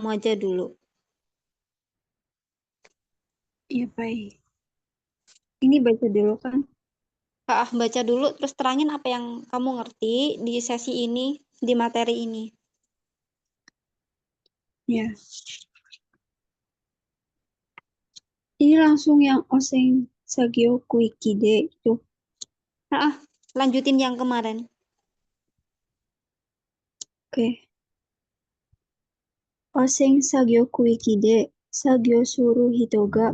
kamu aja dulu. Iya, baik. Ini baca dulu kan? Baca dulu, terus terangin apa yang kamu ngerti di sesi ini, di materi ini. Ya. Ini langsung yang Oseng Sagyo Kuikide itu. Lanjutin yang kemarin. Oke. Oseng Sagyo Kuikide, Sagyo Suru Hitoga,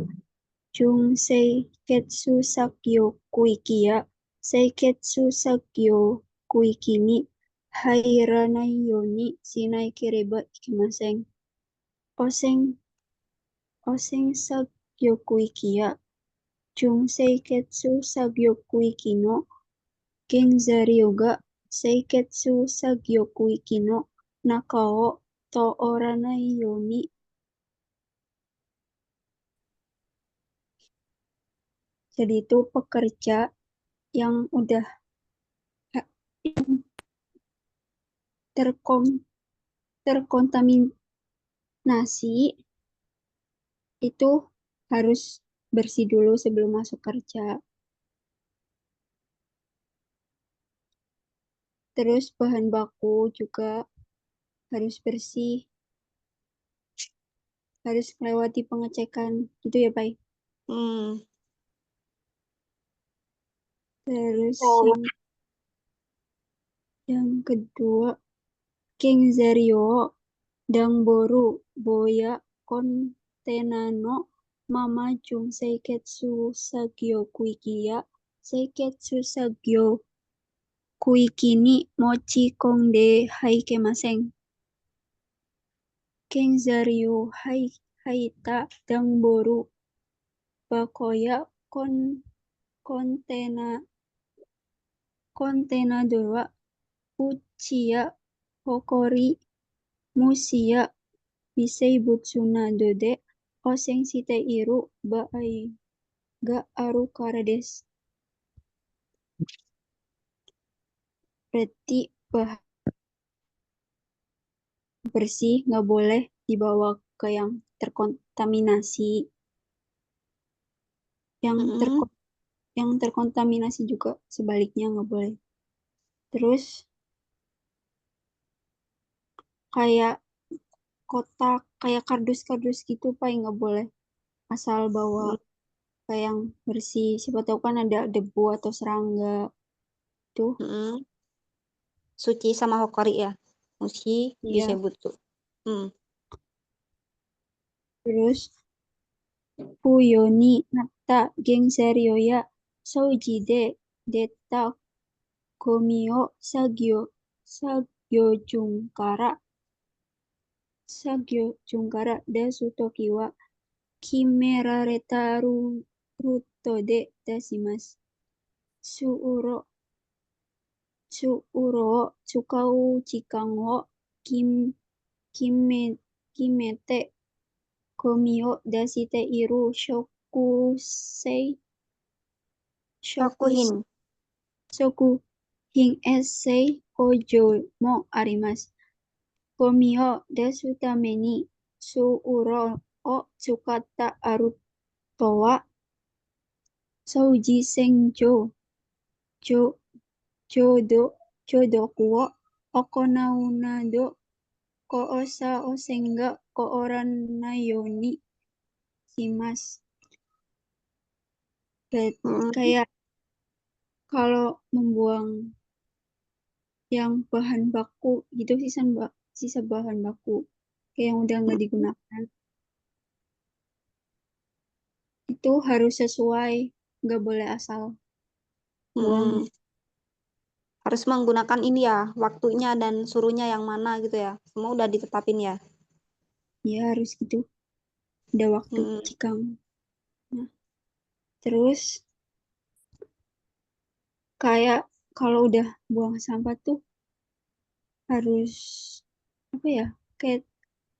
Jung Seiketsu Sakyo Kuikiya, Seiketsu Sakyo Kuikini, Hairanai Yoni Shinai Kereba Ikimasen. Oseng Oseng Sagyo Kuikiya, Jung Seiketsu Sagyo Kuikino, Genzari ga Seiketsu Sagyo-kuiki no Nakao Tooranai Yoni. Jadi itu pekerja yang udah terkom, terkontaminasi itu harus bersih dulu sebelum masuk kerja. Terus bahan baku juga harus bersih, harus melewati pengecekan gitu ya, Pak. Hmm. Terus yang kedua, Kengzario Dangboru Boya Kontenano Mama Jung Seiketsu Sagyo Kuikiya Seiketsu Sagyo Kuikini Mochi Kongde Haikemasen. Kenzaryu Haita Dangboru Bakoya Kontena Kontenador wa Uchiya Hokori Musia Bisei Butsuna Dode Oseng Shite Iru Baai Ga Aru Kara desu. Berarti bersih nggak boleh dibawa ke yang terkontaminasi. Yang Mm-mm. yang terkontaminasi juga sebaliknya nggak boleh. Terus kayak kotak, kayak kardus-kardus gitu Pak nggak boleh. Asal bawa kayak yang bersih. Siapa tahu kan ada debu atau serangga tuh. Mm-mm. Suci sama Hokori ya. Mushi Iya. Bisebutsu. Hmm. Terus Fuyoni Natta Gengsario ya Souji de Deta Komio Sagyo Jungkara Sagyo Jungkara Dasu Toki wa Kimerareta Ruto de Dasimasu. Suuro Suuro Tsukau Chikan wo Kim Kime Kimete Komio Dasite Iru Shokusei Shokus Shokuhin. Shoku Hin Essei Kojo mo arimasu. Komio desu tame ni suuro o tsukata aru to wa souji senjo jo jodo jodoku wo okonau nado koosa osenga kooranai yoni shimasu. Mm-mm. Kayak kalau membuang yang bahan baku gitu sisa bahan baku kayak yang udah nggak digunakan itu harus sesuai, nggak boleh asal buang. Mm-mm. Harus menggunakan ini ya, waktunya dan suruhnya yang mana gitu ya. Semua udah ditetapin ya. Ya harus gitu, ada waktu Mm-mm. cikang. Nah, terus kayak kalau udah buang sampah tuh harus apa ya, kayak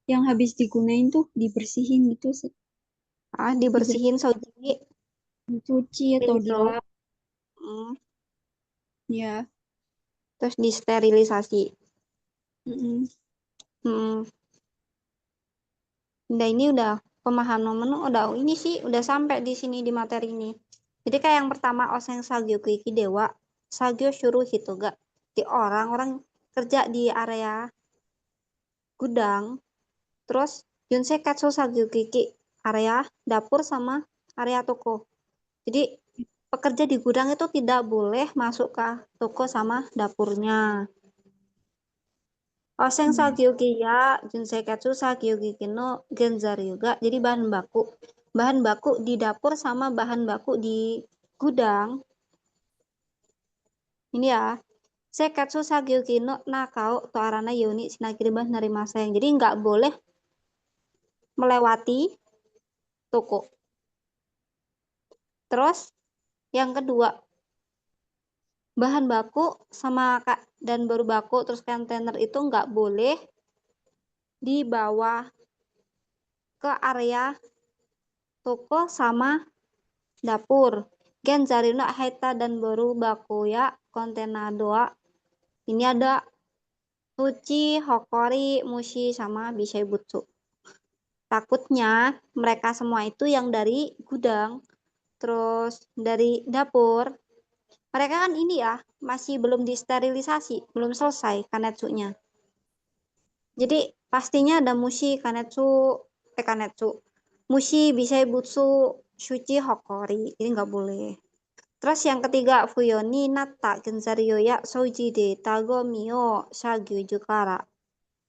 yang habis digunain tuh dibersihin gitu, Dibersihin soji, dicuci atau diselap, dilap mm, ya. terus disterilisasi. Mm-mm. Mm. Nah, ini udah pemahaman menu udah ini sih udah sampai di sini di materi ini. Jadi kayak yang pertama oseng sagyo kuiki dewa sagyo shuru hitoga. Di orang-orang kerja di area gudang, terus yunsei katsu sagyo kuiki area dapur sama area toko. Jadi pekerja di gudang itu tidak boleh masuk ke toko sama dapurnya. Oseng Hmm. Sakyuki ya, Junseketsu Sakyuki no Genzar juga. Jadi bahan baku. Bahan baku di dapur sama bahan baku di gudang. Ini ya. Seketsu Sakyuki no Nakao Toarana Yoni Sinakiribah Narimaseng. Jadi nggak boleh melewati toko. Terus yang kedua, bahan baku sama dan baru baku terus kontainer itu nggak boleh dibawa ke area toko sama dapur. Genzari no Haita dan baru Bakuya kontena doa. Ini ada Suci, Hokori, Mushi, sama Bishaibutsu. Takutnya mereka semua itu yang dari gudang, terus dari dapur. Mereka kan ini ya, masih belum disterilisasi, belum selesai kanetsunya. Jadi pastinya ada Mushi, Kanetsu. Mushi, Bishaibutsu, Shuchi, Hokori. Ini nggak boleh. Terus yang ketiga, Fuyoni Natta Genzaryo ya Souji de Tago Mio Shagyu Jukara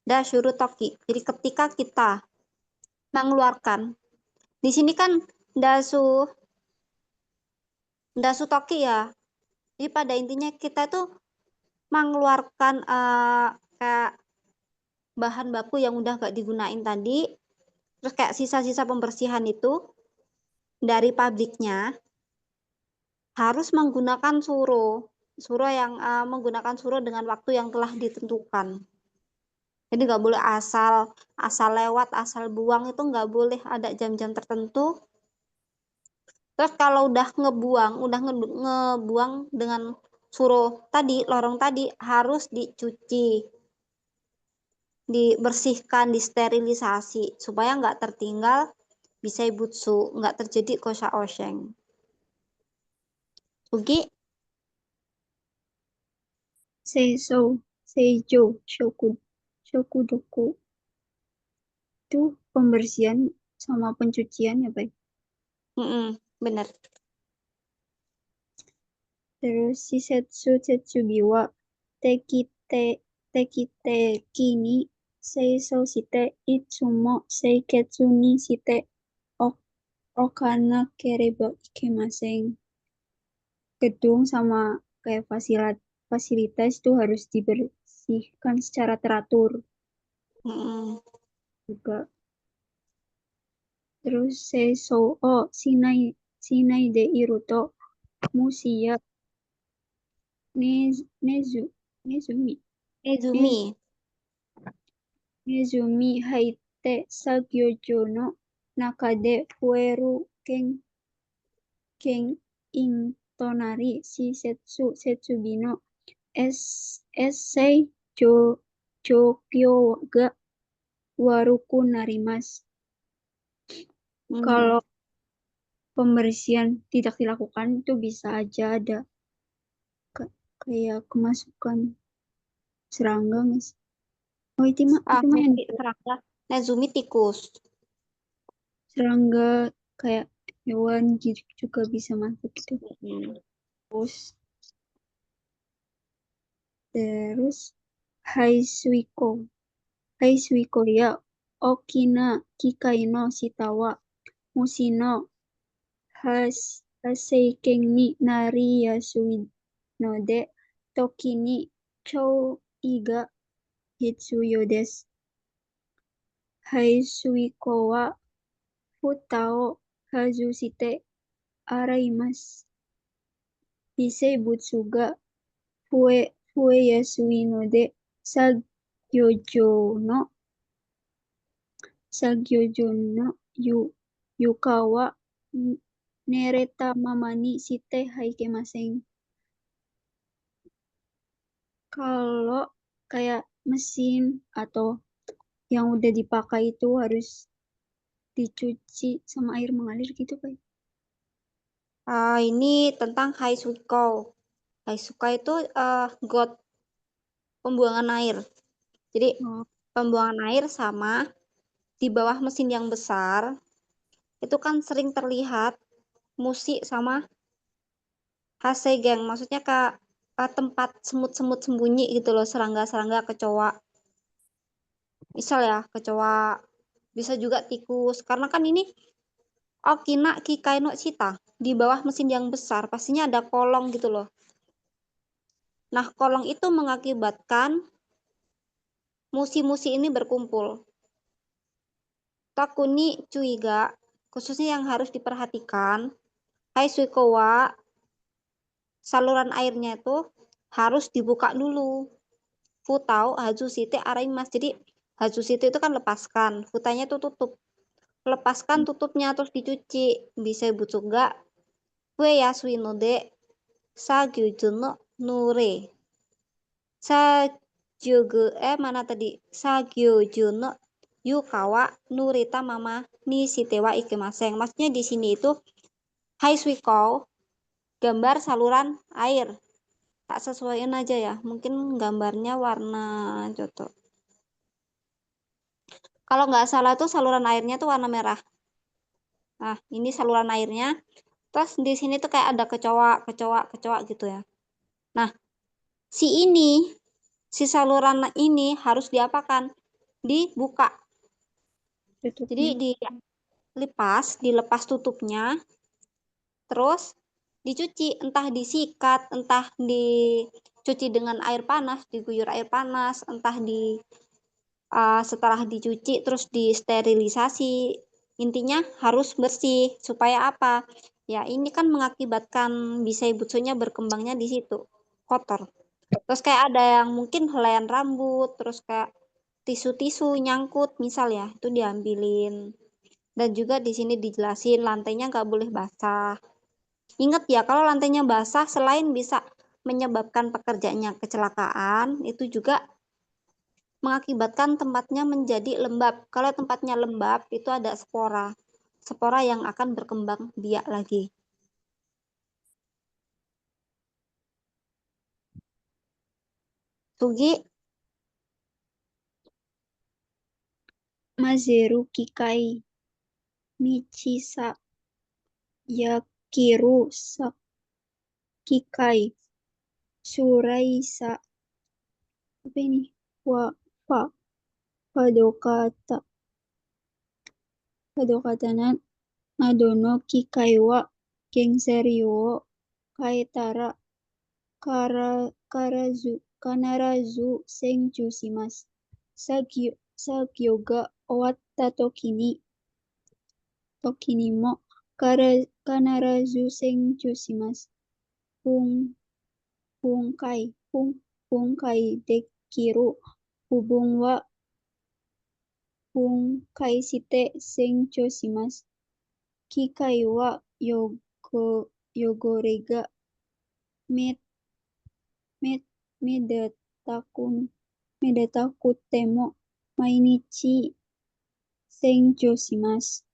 Da Shuru Toki. Jadi ketika kita mengeluarkan, di sini kan dasu dasu toki ya. Jadi pada intinya kita tuh mengeluarkan kayak bahan baku yang udah gak digunain tadi, terus kayak sisa-sisa pembersihan itu dari pabriknya harus menggunakan suro. Suro yang menggunakan suro dengan waktu yang telah ditentukan. Jadi nggak boleh asal asal lewat, asal buang itu nggak boleh ada jam-jam tertentu. Terus kalau udah ngebuang, ngebuang dengan suruh tadi, lorong tadi harus dicuci, dibersihkan, disterilisasi supaya nggak tertinggal bisa ibutsu, nggak terjadi kosa oseng. Ugi, Seiso, Seijo, Shokudoku itu pembersihan sama pencucian ya, Pak. bener. Terus Setsubi wa Tekite, Tekiteki ni Seiso shite Itsumo Seiketsu ni shite Okana kereba ikemasen. Gedung sama kayak fasilitas itu harus dibersihkan secara teratur Mm-mm. juga. Terus Seiso Shinai Shinai de Iruto Musia Nezu Nezumi Izumi, Nez- Nezumi Haite Sagyojo no Nakade Fueru Ken Intonari Setsubi no Essay Jokyo ga Waruku Narimas. mm. Kalau pembersihan tidak dilakukan itu bisa aja ada kayak kemasukan serangga nggak sih? Oh itu mah yang Nanti serangga. Nezumi tikus. serangga kayak hewan gitu juga bisa masuk gitu. Mm. Terus terus Hai Suiko. Hai Suiko ya Okina Kikai no Shitawa Mushino Haseiken ni nariyasui no de toki ni chou'i ga hitsuyo desu. Haisuiko wa futa o hazushite araimasu. Bisei ga fueyasui no de sagyōjō no sagyōjō no yuka wa nereta mama ni shite haikemasen. Kalau kayak mesin atau yang udah dipakai itu harus dicuci sama air mengalir gitu, Pak? Ini tentang Haisuko. Haisuko itu got pembuangan air. Jadi Oh, pembuangan air sama di bawah mesin yang besar itu kan sering terlihat musik sama hasegeng. Maksudnya ke tempat semut-semut sembunyi gitu loh, serangga-serangga, kecoa. Misal ya, kecoa, bisa juga tikus. Karena kan ini Okina Kikai no Chita di bawah mesin yang besar, pastinya ada kolong gitu loh. Nah, kolong itu mengakibatkan musi-musi ini berkumpul. Takuni Cuiga, khususnya yang harus diperhatikan, Hai Suikowa, saluran airnya itu harus dibuka dulu. Futau Hajusite Araimas. Jadi Hajusite itu kan lepaskan, futanya itu tutup. Lepaskan tutupnya terus dicuci. Bisa bucuk gak? Kue yasui no de sagyuju no nure. Sagyugu mana tadi? Sagyuju no yukawa nurita mama ni sitewa ikimaseng. Maksudnya di sini itu Hai Suikou, gambar saluran air. Tak sesuaiin aja ya. Mungkin gambarnya warna coto. Kalau nggak salah tuh saluran airnya tuh warna merah. Nah, ini saluran airnya. Terus di sini tuh kayak ada kecoa, kecoa, kecoa gitu ya. Nah, si ini, si saluran ini harus diapakan? Dibuka. Jadi tutupnya. dilepas tutupnya, terus dicuci, entah disikat, entah dicuci dengan air panas, diguyur air panas, entah setelah dicuci terus disterilisasi. Intinya harus bersih supaya apa? Ya, ini kan mengakibatkan bisa butsunya berkembangnya di situ kotor. Terus kayak ada yang mungkin helaian rambut, terus kayak tisu-tisu nyangkut misal ya, itu diambilin. Dan juga di sini dijelasin lantainya nggak boleh basah. Ingat ya, kalau lantainya basah selain bisa menyebabkan pekerjaannya kecelakaan, itu juga mengakibatkan tempatnya menjadi lembab. Kalau tempatnya lembab, itu ada spora. Spora yang akan berkembang biak lagi. Sugi, Mazeru Kikai Michisa Yakiru Kikai Suraisa apa ini? Wa pa Padokata Padokatana Nadono Kikai wa Gengserio Kaetara Karazu Kanarazu Senju Shimasu Sagyoga Owatta Tokini mo Kanarazu Senju Shimasu Pung Punkai Punkai Dekiru Hubung wa Punkai Shite Senju Shimasu Kikai wa Yogorega Met Met Medatakun Medatakutemo Mainichi Senju Shimasu.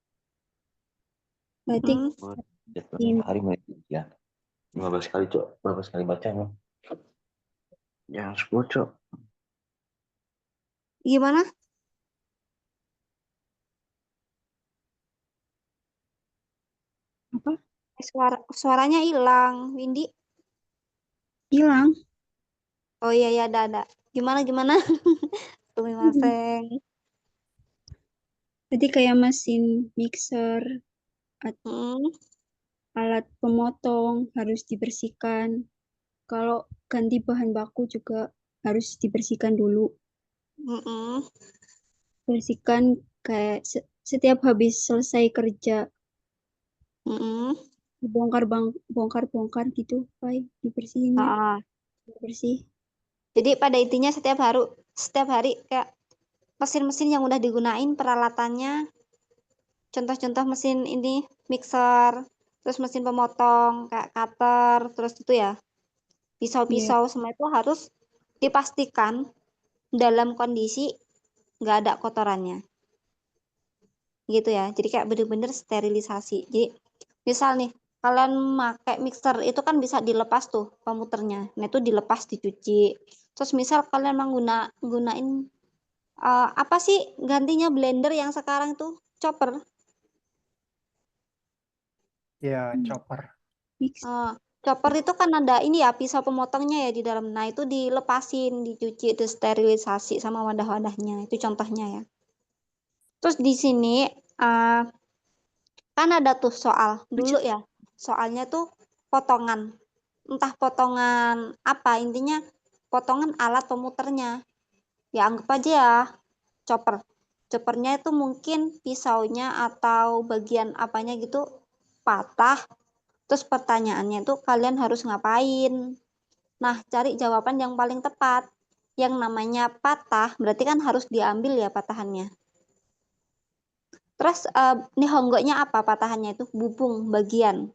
Berarti hmm, Jadwalnya hari mulai ya 15 kali cok, berapa kali bacanya? Yang 10 cok. gimana? apa? Suaranya hilang, Windy. Hilang. Oh iya ya, ada. Gimana gimana? Sumimasen. Berarti kayak mesin mixer, Hmm, alat pemotong harus dibersihkan. Kalau ganti bahan baku juga harus dibersihkan dulu. hmm, Bersihkan kayak setiap habis selesai kerja hmm. bongkar-bongkar gitu, Pai, dibersihinnya. Ah, Bersih. jadi pada intinya setiap hari kayak mesin-mesin yang udah digunain peralatannya, contoh-contoh mesin ini mixer, terus mesin pemotong kayak cutter, terus itu ya Iya. pisau-pisau semua itu harus dipastikan dalam kondisi nggak ada kotorannya. gitu ya. Jadi kayak bener-bener sterilisasi. Jadi misal nih kalian pakai mixer itu kan bisa dilepas tuh komputernya. Nah itu dilepas dicuci. Terus misal kalian gunain apa sih gantinya blender yang sekarang tuh chopper. Ya, chopper. Mix. Chopper itu kan ada ini ya pisau pemotongnya ya di dalam. Nah itu dilepasin, dicuci, disterilisasi sama wadah-wadahnya. Itu contohnya ya. Terus di sini kan ada tuh soal dulu ya. Soalnya tuh potongan. Entah potongan apa, intinya potongan alat pemuternya. Ya anggap aja ya chopper. Choppernya itu mungkin pisaunya atau bagian apanya gitu patah. Terus pertanyaannya itu kalian harus ngapain? Nah, cari jawaban yang paling tepat. Yang namanya patah berarti kan harus diambil ya patahannya. Terus nihongo-nya apa patahannya itu? Bubung bagian.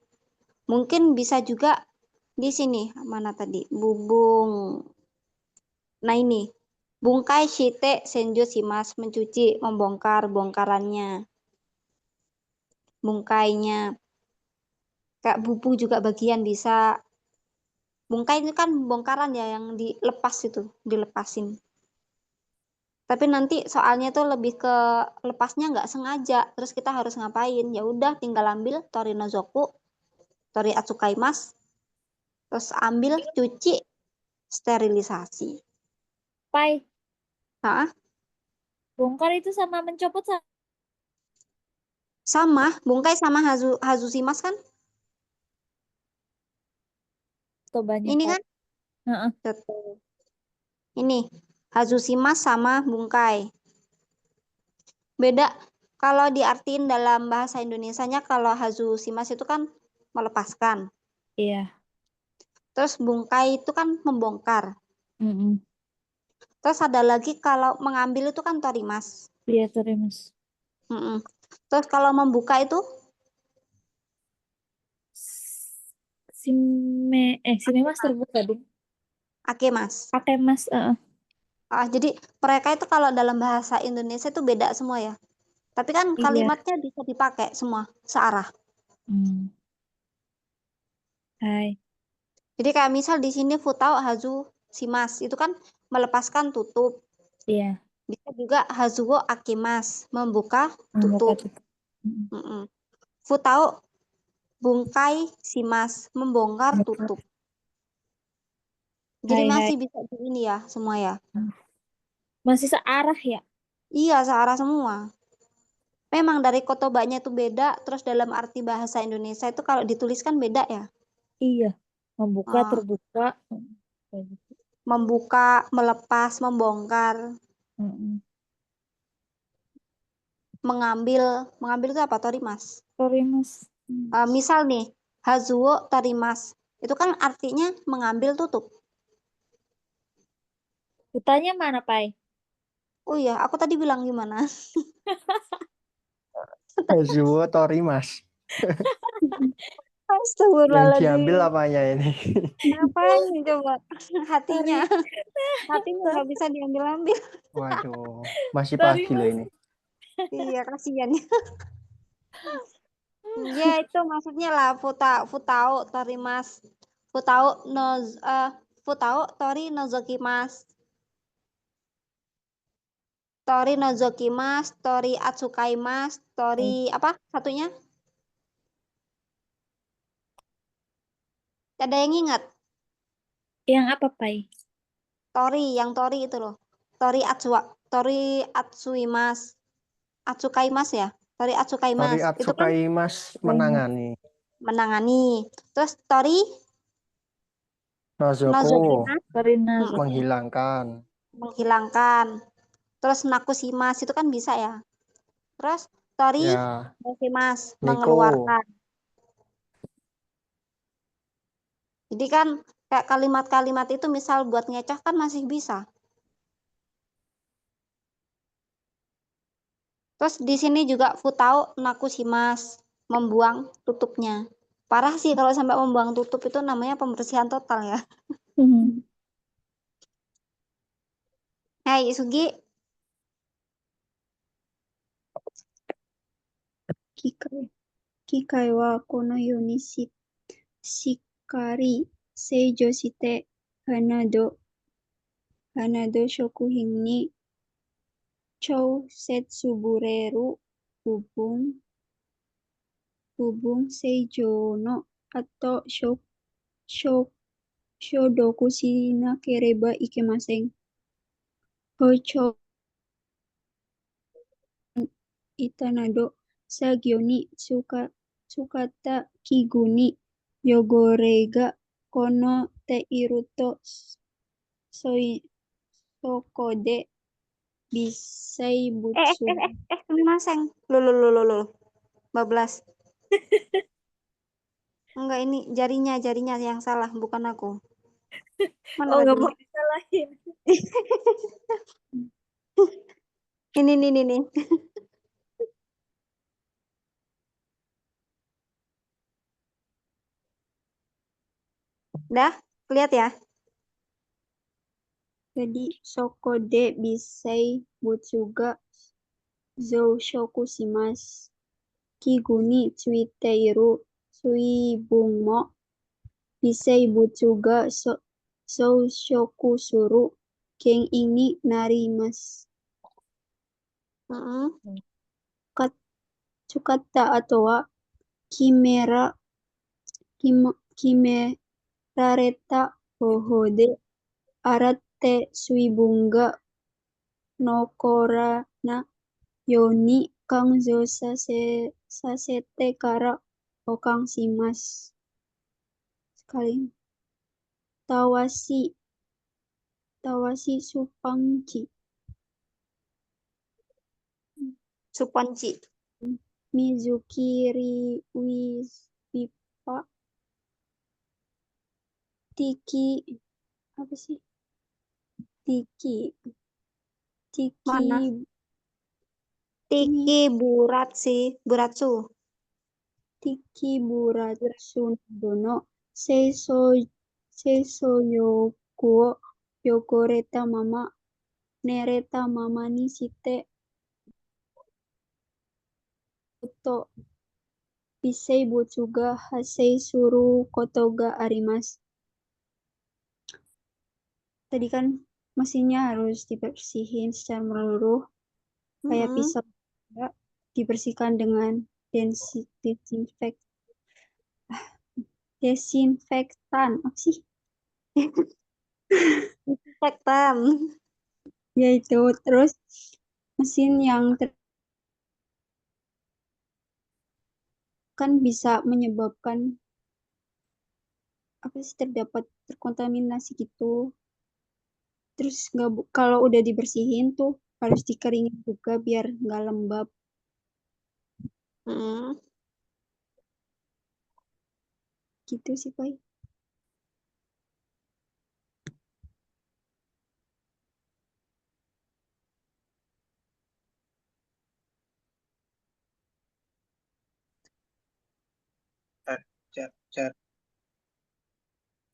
Mungkin bisa juga di sini. Mana tadi? Bubung. Nah ini. Bungkai shite senju shimasu. Mencuci, membongkar, bongkarannya. Bungkainya. Kayak bubung juga bagian bisa. Bungkai itu kan bongkaran ya yang dilepas itu. Dilepasin. Tapi nanti soalnya tuh lebih ke lepasnya nggak sengaja. Terus kita harus ngapain? Ya udah tinggal ambil tori nozoku, tori atsukaimasu, terus ambil, cuci, sterilisasi. Pai, Hah? bongkar itu sama mencopot Sama, bungkai sama hazushimasu kan? atau banyak Ini Pai? kan? Heeh. Betul. Ini, hazushimasu sama bungkai. Beda kalau diartiin dalam bahasa Indonesianya kalau hazushimasu itu kan melepaskan. Iya. Terus bungkai itu kan membongkar. Mm-mm. Terus ada lagi kalau mengambil itu kan torimasu. Iya, terimus. Mm-mm. Terus kalau membuka itu Sime mas terbuka deh. akemas. Pakai mas. Jadi mereka itu kalau dalam bahasa Indonesia itu beda semua ya. Tapi kan Iya. kalimatnya bisa dipakai semua searah. Hmm. Hai. Jadi kayak misal di sini futau hazu simas itu kan melepaskan tutup. Iya. Bisa juga hazuo akemas membuka tutup. Buka tutup. Mm-mm. Mm-mm. Futau bungkai simas membongkar Buka. tutup. Jadi Hai, masih hai. bisa di ini ya semua ya. Masih searah ya? Iya searah semua. Memang dari kotobanya itu beda, terus dalam arti bahasa Indonesia itu kalau dituliskan beda ya. Iya. Membuka, Ah, terbuka. Kayak gitu. membuka, melepas, membongkar, Mm-mm. mengambil. Mengambil itu apa? Torimas. Terimus. Misal nih, hazuo torimas. Itu kan artinya mengambil tutup. Kutanya mana, Pai? Oh iya, aku tadi bilang gimana? Hazuo Torimas. Yang Astagfirullahaladzim. diambil apanya ini? Ngapain coba? Hatinya. Tori. Hatinya nggak bisa diambil-ambil. Waduh, masih pagi loh Torimus. ini. Iya, kasihan. Ya itu maksudnya lah futao torimas. Futao no futao tori nozokimas. Tori nozokimas, tori atsukaimas, tori apa satunya? Ada yang ingat? Yang apa, Pai? Yang tori itu loh. Tori atsuimas. Atsukaimas ya. Tori Tori atsukaimas. Itu kan Atsukaimas menangani. menangani. Terus tori Nozoko nozokimas Tori Nazo. menghilangkan. menghilangkan. Terus nakushimas itu kan bisa ya. Terus tori Ya, dosimas Neko. mengeluarkan. Jadi kan kayak kalimat-kalimat itu misal buat ngecoh kan masih bisa. Terus di sini juga futau nakushimas membuang tutupnya. Parah sih kalau sampai membuang tutup itu namanya pembersihan total ya. Hmm. Hai Sugi, Kikai wa kono yo ni shikari seijō shite hanado shokuhin ni chousetsu bureru bubung seijō no ato shodoku shinakereba ikemasen. Hocho itanado sagyo ni tsukata kigu ni yogore ga kono teiru to soko de bisai butsu. Maseng. Lo. Bablas. Enggak, ini jarinya yang salah, bukan aku. Mana Oh, nggak tadi? mau disalahin. Ini. Dah, lihat ya. Jadi soko de bisai butsu ga zou shoku shimasu. Kigu ni tsuiteiru suibun mo bisai butsu ga zou shoku suru ken ini narimasu. Tsukata ato wa kimerareta hoho de aratte suibun ga nokorana yoni kanjō sasete kara okan shimasu. Sekali. Tawashi Supanci. Mizukiri Wiswipa Tiki apa sih? Tiki Mana? Tiki Buratsu. Tiki Buratsu dono seiso yokuo yokoreta mama nereta mama ni shite to bisei butsu ga hasei suru koto ga arimasu. Tadi kan mesinnya harus dibersihin secara menyeluruh, kayak pisau juga dibersihkan dengan desinfektan. Apa sih? Desinfektan. Ya itu. Terus mesin yang kan bisa menyebabkan apa sih, terdapat terkontaminasi gitu. Terus kalau udah dibersihin tuh harus dikeringin juga biar nggak lembab. Gitu sih, Pai.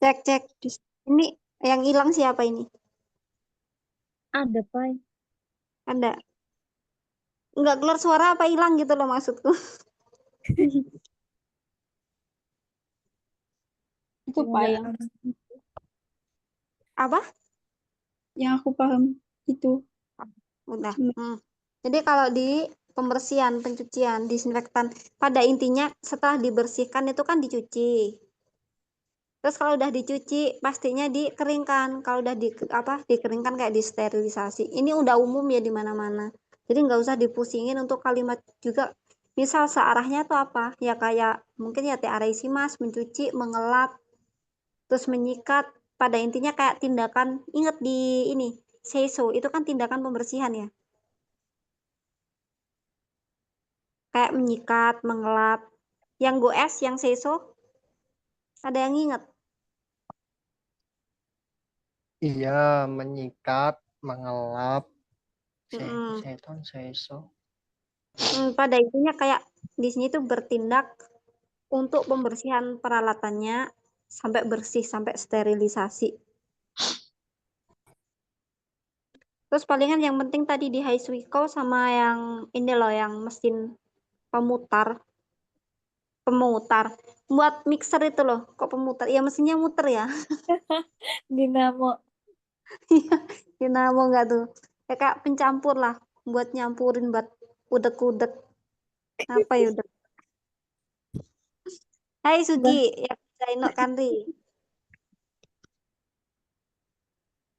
Cek. Ini yang hilang siapa ini? Ada, Pai. Ada. Enggak keluar suara apa hilang gitu loh maksudku. Itu Pai yang Apa? yang aku paham itu. Udah. Jadi kalau di pembersihan, pencucian, disinfektan, pada intinya setelah dibersihkan itu kan dicuci. Terus kalau udah dicuci, pastinya dikeringkan. Kalau udah dikeringkan kayak disterilisasi. Ini udah umum ya di mana-mana. Jadi nggak usah dipusingin untuk kalimat juga. Misal searahnya tuh apa? Ya kayak mungkin ya tearaisi mas, mencuci, mengelap, terus menyikat. Pada intinya kayak tindakan, ingat di ini, seiso, itu kan tindakan pembersihan ya. Kayak menyikat, mengelap. Yang goes, yang seiso, ada yang ingat? Iya, menyikat, mengelap, seiso. Pada intinya kayak di sini tuh bertindak untuk pembersihan peralatannya sampai bersih, sampai sterilisasi. Terus palingan yang penting tadi di Haisuiko sama yang ini loh, yang mesin pemutar buat mixer itu loh. Kok pemutar? Ya mesinnya muter ya. Dinamo. Dinamo nggak tuh? Ya kayak pencampur lah buat nyampurin buat udek-udek. Apa ya udek? Hai Sugi, ya Zaino Kanri.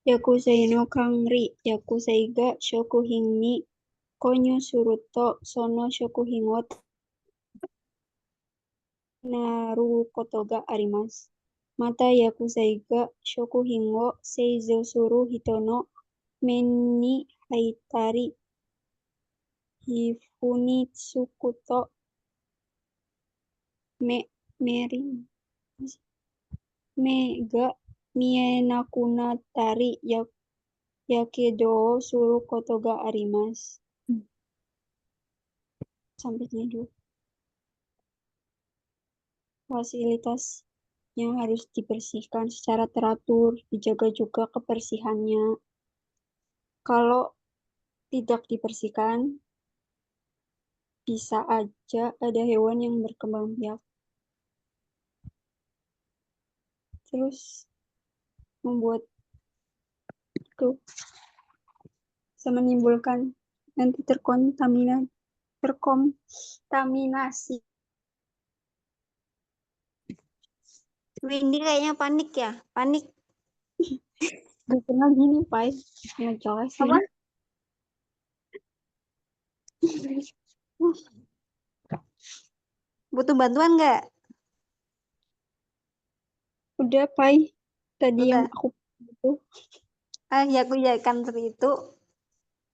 Yakusei no kanri, yakusei ga shokuhin ni konyo suru to sono shokuhin wo naru koto ga arimasu. Mata yakusei ga shokuhin wo seizou suru hito no men ni haitari hifu ni tsuku to me ga mienaku nattari yakedo wo suru koto ga arimasu. Sampai sini dulu. Fasilitasnya harus dibersihkan secara teratur, dijaga juga kebersihannya. Kalau tidak dibersihkan, bisa aja ada hewan yang berkembang biak. Terus membuat itu bisa menimbulkan nanti terkontaminasi. Windy kayaknya panik ya, panik. Gak pernah gini, Pai. Nggak jelas sih. Apa? Butuh bantuan nggak? Udah, Pai. Tadi yang Udah. aku itu. Yakuza itu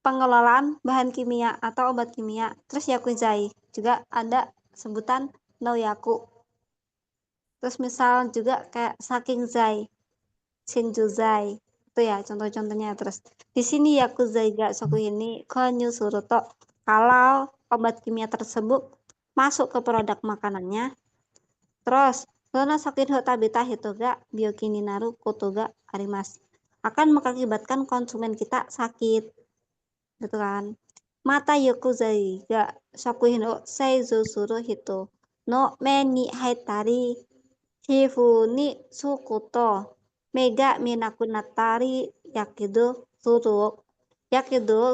pengelolaan bahan kimia atau obat kimia. Terus Yakuzai juga ada sebutan no yaku. Terus misal juga kayak saking zai, shinjuzai. Itu ya contoh-contohnya. Terus di sini Yakuzai ga soku ini konyu suruto. Kalau obat kimia tersebut masuk ke produk makanannya, terus Lona sakin hotabita hitoga biokini naru kotoga arimasu akan mengakibatkan konsumen kita sakit, gitu kan. Mata Yakuzai ga shokuhin o seizu suru hito no me ni haitari hifu ni tsukuto mega minaku natari yakido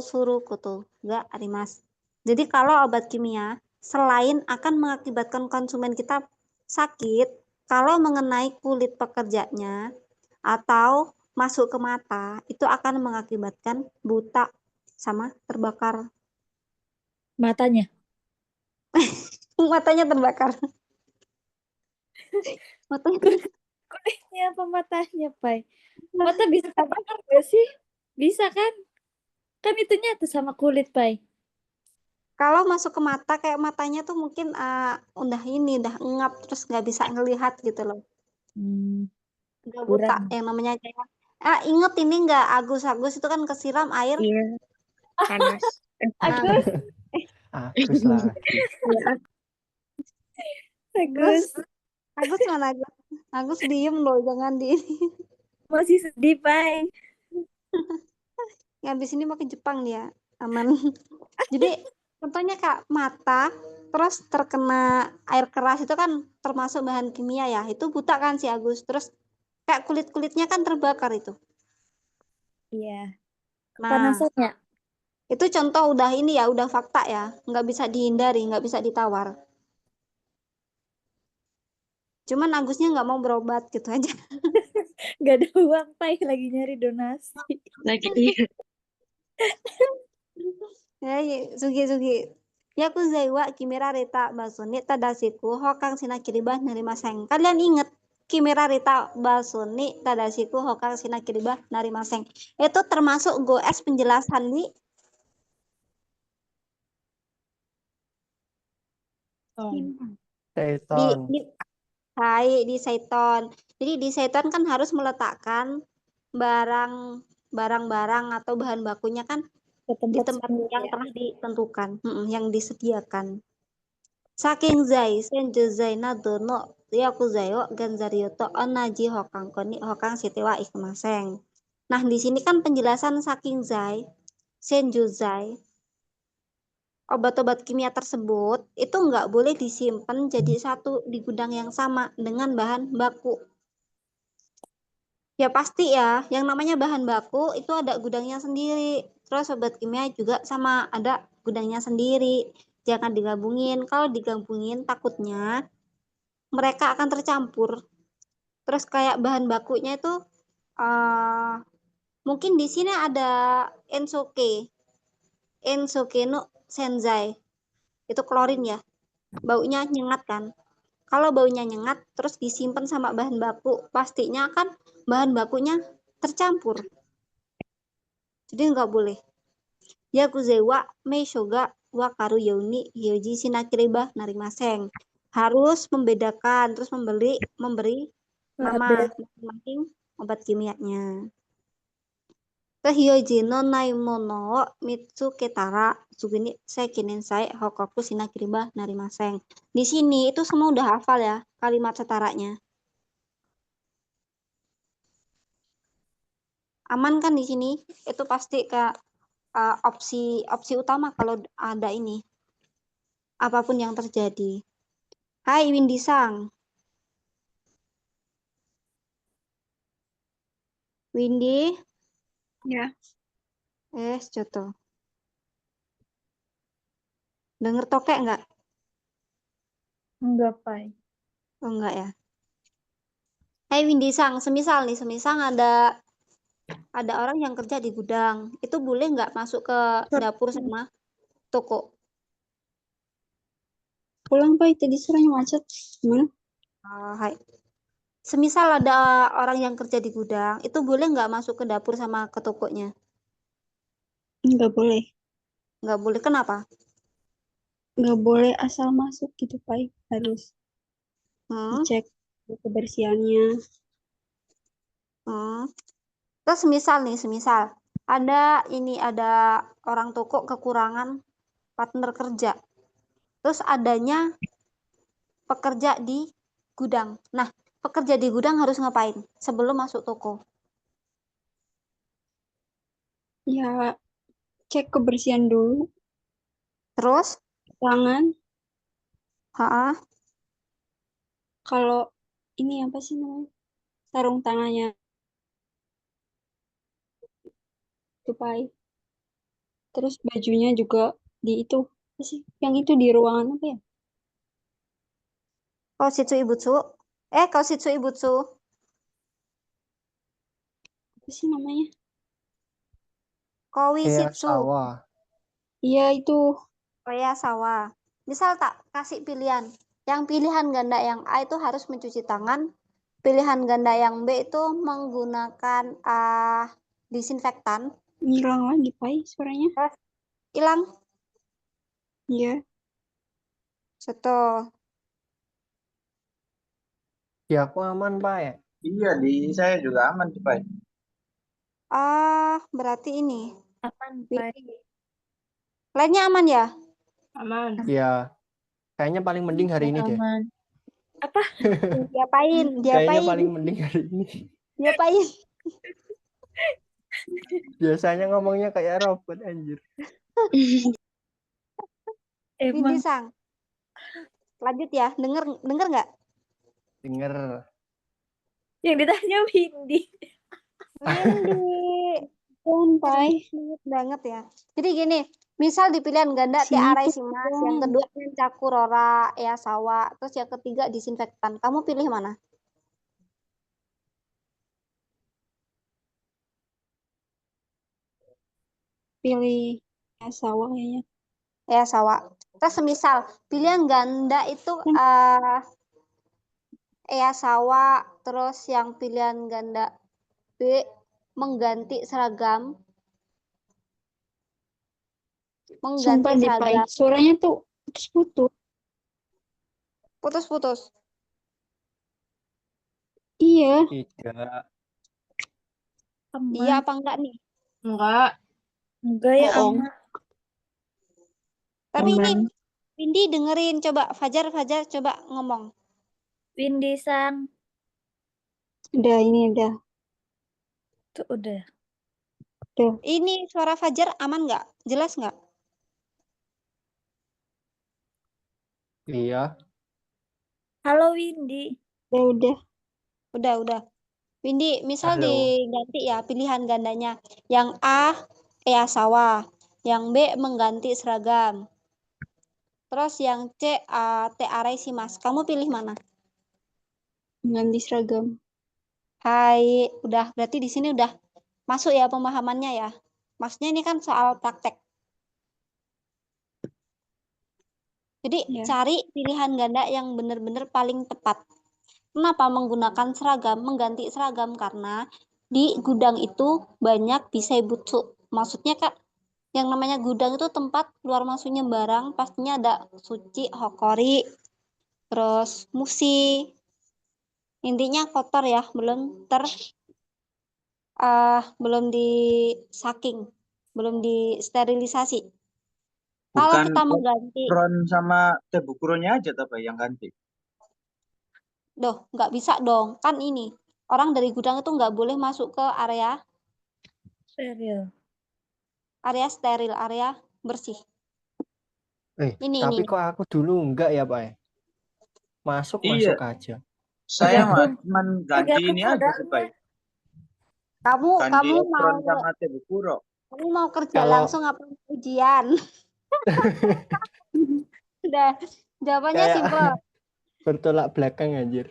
suru koto ga arimasu. Jadi kalau obat kimia selain akan mengakibatkan konsumen kita sakit, kalau mengenai kulit pekerjanya atau masuk ke mata, itu akan mengakibatkan buta sama terbakar. Matanya. Matanya terbakar. Matanya Kulitnya apa matanya, Pai? Mata bisa terbakar gak sih? Bisa kan? Kan itu nyata sama kulit, Pai. kalau masuk ke mata kayak matanya tuh mungkin udah ngap terus nggak bisa ngelihat gitu loh. Nggak buta Kurang. yang namanya kayak inget ini nggak Agus itu kan kesiram air. Iya, panas. Agus, Agus lagi. Agus. Agus mana Agus? Agus diem loh, jangan di Masih sedih, Pai. habis ini mau ke Jepang dia aman. Jadi contohnya Kak, mata terus terkena air keras itu kan termasuk bahan kimia ya, itu buta kan si Agus. Terus kayak kulitnya kan terbakar itu. Iya. Nah, Panasan ya? itu contoh udah ini ya, udah fakta ya, nggak bisa dihindari, nggak bisa ditawar. Cuman Agusnya nggak mau berobat gitu aja. Gak ada uang, Pai. Lagi nyari donasi. Lagi iya. Ya, sugi. Yakuzai wa kimera reta basuni tadasiku hokang sinakiriba narimaseng. Kalian inget kimera reta basuni tadasiku hokang sinakiriba narimaseng. Itu termasuk goes penjelasan di Seiton. di Seiton. Jadi di Seiton kan harus meletakkan barang-barang atau bahan bakunya kan Ke di tempat tempat semua yang ya. telah ditentukan, yang disediakan. Saking zai senjuzai nado no yakuzai wo ganzario to onaji hokang koni hokang sitewa ikumaseng. Nah, di sini kan penjelasan saking zai senjuzai obat-obat kimia tersebut itu nggak boleh disimpan jadi satu di gudang yang sama dengan bahan baku. Ya pasti ya, yang namanya bahan baku itu ada gudangnya sendiri. Terus obat kimia juga sama ada gudangnya sendiri. Jangan digabungin. Kalau digabungin takutnya mereka akan tercampur. Terus kayak bahan bakunya itu mungkin di sini ada Ensoke no Senzai. Itu klorin ya. Baunya nyengat kan. Kalau baunya nyengat terus disimpan sama bahan baku, pastinya kan bahan bakunya tercampur. Jadi nggak boleh. Yakuze wa meishoga wa karu yauni hyoji shinakireba narimaseng. Harus membedakan, terus memberi nama masing-masing obat kimianya. Hyoji no nai mono wo mitsuketara sugini sekinensai hokoku shinakireba narimaseng. Di sini itu semua udah hafal ya kalimat setaranya. Aman kan di sini? Itu pasti ke opsi utama kalau ada ini. Apapun yang terjadi. Hai Windy Sang. Windy, Ya. coto. Denger tokek nggak? Enggak, Pai. Oh enggak ya. Hai Windy Sang, semisal ada orang yang kerja di gudang, itu boleh nggak masuk ke dapur sama toko? Pulang Pak, tadi suaranya macet. Gimana? Hai. Semisal ada orang yang kerja di gudang, itu boleh nggak masuk ke dapur sama ke tokonya? Nggak boleh. Nggak boleh, kenapa? Nggak boleh asal masuk gitu Pak. Harus dicek kebersihannya. Terus semisal ada orang toko kekurangan partner kerja. Terus adanya pekerja di gudang. Nah, pekerja di gudang harus ngapain sebelum masuk toko? Ya, cek kebersihan dulu. Terus, Tangan. Kalau ini apa sih namanya? Sarung tangannya itu Pak. Terus bajunya juga di itu. Apa sih? Yang itu di ruangan apa ya? Kaoshitsu ibutsu. Kaoshitsu ibutsu. Apa sih namanya? Kowishitsu. sawah. Iya itu. Sawah. Misal tak kasih pilihan. Yang pilihan ganda yang A itu harus mencuci tangan. Pilihan ganda yang B itu menggunakan disinfektan. Ngilang lagi Pak suaranya. Terus hilang. Iya. Betul. Di aku aman, Pak ya? Iya, di saya juga aman tuh, Pak. Berarti ini. Aman, Pai. Lainnya aman ya? Aman. Iya. Kayaknya paling mending hari ini deh. Aman. Apa? Diapain? Kayaknya paling mending hari ini. Diapain? Biasanya ngomongnya kayak robot, anjir. Windy Emang Sang. Lanjut ya. Denger nggak? Denger. yang ditanya Windy. Windy. Pak. Banget ya. Jadi gini, misal di pilihan ganda Sini Tiara tuh, Shimas, Bang. yang kedua Cakurora, Sawa, terus yang ketiga disinfektan. Kamu pilih mana? Pilih sawah kayaknya. Sawa. Terus semisal pilihan ganda itu Sawa, terus yang pilihan ganda B mengganti seragam. Sumpah deh, Pak. Suaranya tuh putus-putus. Putus-putus. Iya. Tidak. Aman. Iya apa enggak nih? Enggak. Enggak ya, Bohong. aman. Tapi ini Aman. Windy dengerin, coba Fajar coba ngomong. Windy Sang. Udah, ini udah. Tuh udah. Tuh. Ini suara Fajar aman nggak? Jelas nggak? Iya. Halo Windy. Udah. Udah. Windy, misal Halo. diganti ya pilihan gandanya. Yang A, sawah. Yang B, mengganti seragam. Terus yang C, Arai si Mas. Kamu pilih mana? Ganti seragam. Hai, udah berarti di sini udah masuk ya pemahamannya ya. Maksudnya ini kan soal praktek. Jadi Ya. cari pilihan ganda yang benar-benar paling tepat. Kenapa menggunakan seragam, mengganti seragam? Karena di gudang itu banyak bisaibutsu. Maksudnya Kak, yang namanya gudang itu tempat keluar masuknya barang, pastinya ada suci, hokori, terus musi. Intinya kotor ya, belum di-saking, belum disterilisasi. Kalau Bukan kita mengganti, apron sama tebukuronya aja tapi yang ganti. nggak bisa dong. Kan ini, orang dari gudang itu nggak boleh masuk ke area Steril. steril, area bersih. Ini. Tapi kok aku dulu enggak ya, Pak? Masuk Iya, aja. saya mah Tergantung cuman ganti tergantung ini aja sih, Pak. seragamnya. Kamu Ganti mau apron sama tebukuro. kamu mau kerja Kalau langsung apa ujian? Udah, jawabannya kayak simpel. bertolak belakang anjir.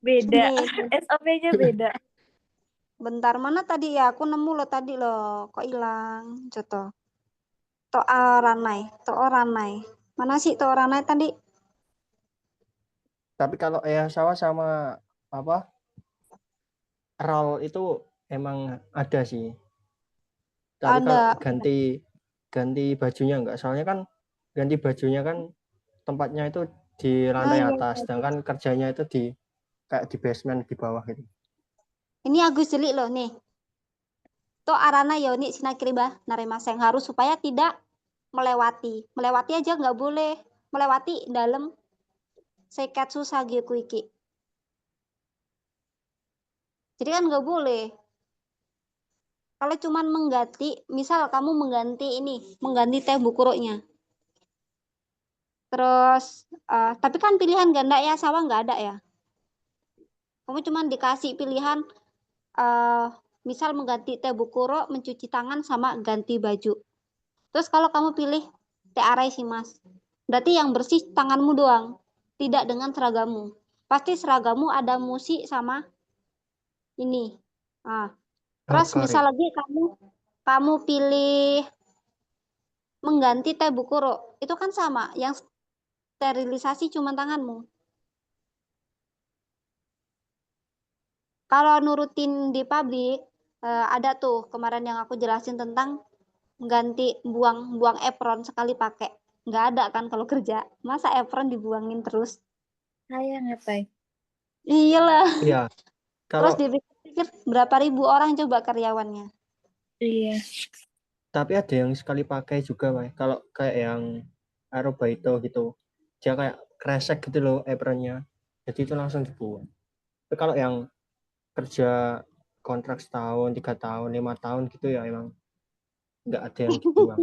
Beda. Nih, SOP-nya beda. bentar mana tadi ya? Aku nemu loh tadi loh. Kok hilang? Coto. Ranai. Mana sih Ranai tadi? Tapi kalau sawah sama apa? Roll itu emang ada sih. Tapi kalau Ada. ganti bajunya enggak. Soalnya kan ganti bajunya kan tempatnya itu di lantai iya. atas, sedangkan kerjanya itu kayak di basement di bawah gitu. Ini Agus jeli loh nih. Arana yoni sinakiriba naremaseng harus supaya tidak melewati. Melewati aja nggak boleh. Melewati dalam seikatsu sageku iki. Jadi kan nggak boleh. Kalau cuman mengganti, misal kamu mengganti teh bukuronya. Terus, tapi kan pilihan ganda ya sawah nggak ada ya. Kamu cuman dikasih pilihan, misal mengganti teh bukuro, mencuci tangan sama ganti baju. Terus kalau kamu pilih teh arai sih mas, berarti yang bersih tanganmu doang, tidak dengan seragamu. Pasti seragamu ada musi sama ini. Nah, terus misal lagi kamu pilih mengganti teh bukuro, itu kan sama, yang sterilisasi cuma tanganmu. Kalau nurutin di pabrik, ada tuh kemarin yang aku jelasin tentang ganti buang apron sekali pakai. Nggak ada kan kalau kerja. Masa apron dibuangin terus? Sayang ya, Pai. Iyalah. Iya. Terus Kalau dipikir berapa ribu orang coba karyawannya. Iya. tapi ada yang sekali pakai juga, Pak. Kalau kayak yang Aerobaito gitu, dia kayak kresek gitu loh apronnya. Jadi itu langsung dibuang. Tapi kalau yang kerja kontrak setahun, 3 tahun, 5 tahun gitu ya emang nggak ada yang dibuang.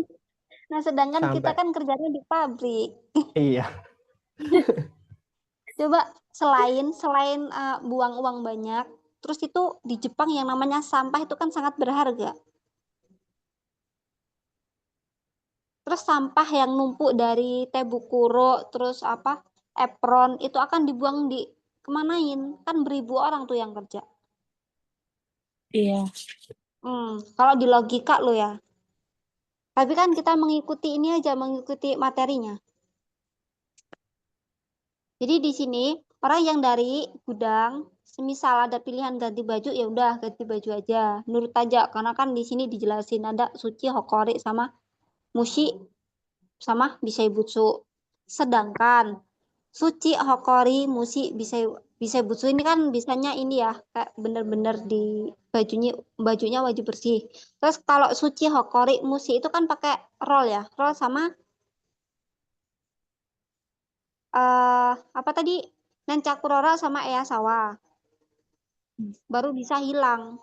Nah, sedangkan kita Sampai kan kerjanya di pabrik. iya. Coba selain buang uang banyak, terus itu di Jepang yang namanya sampah itu kan sangat berharga. Terus sampah yang numpuk dari tebukuro, terus apron, itu akan dibuang kemanain? Kan beribu orang tuh yang kerja. Iya. Kalau di logika lo ya. Tapi kan kita mengikuti materinya. Jadi di sini orang yang dari gudang, semisal ada pilihan ganti baju ya udah ganti baju aja, nurut aja karena kan di sini dijelasin ada suci, hokori sama mushi sama bisaibutsu. Sedangkan suci, hokori, mushi, bisaibutsu ini kan bisanya ini ya kayak bener-bener di bajunya wajib bersih. Terus kalau suci, hokori, mushi itu kan pakai roll ya, roll sama apa tadi Nencakurora sama Eyasawa baru bisa hilang.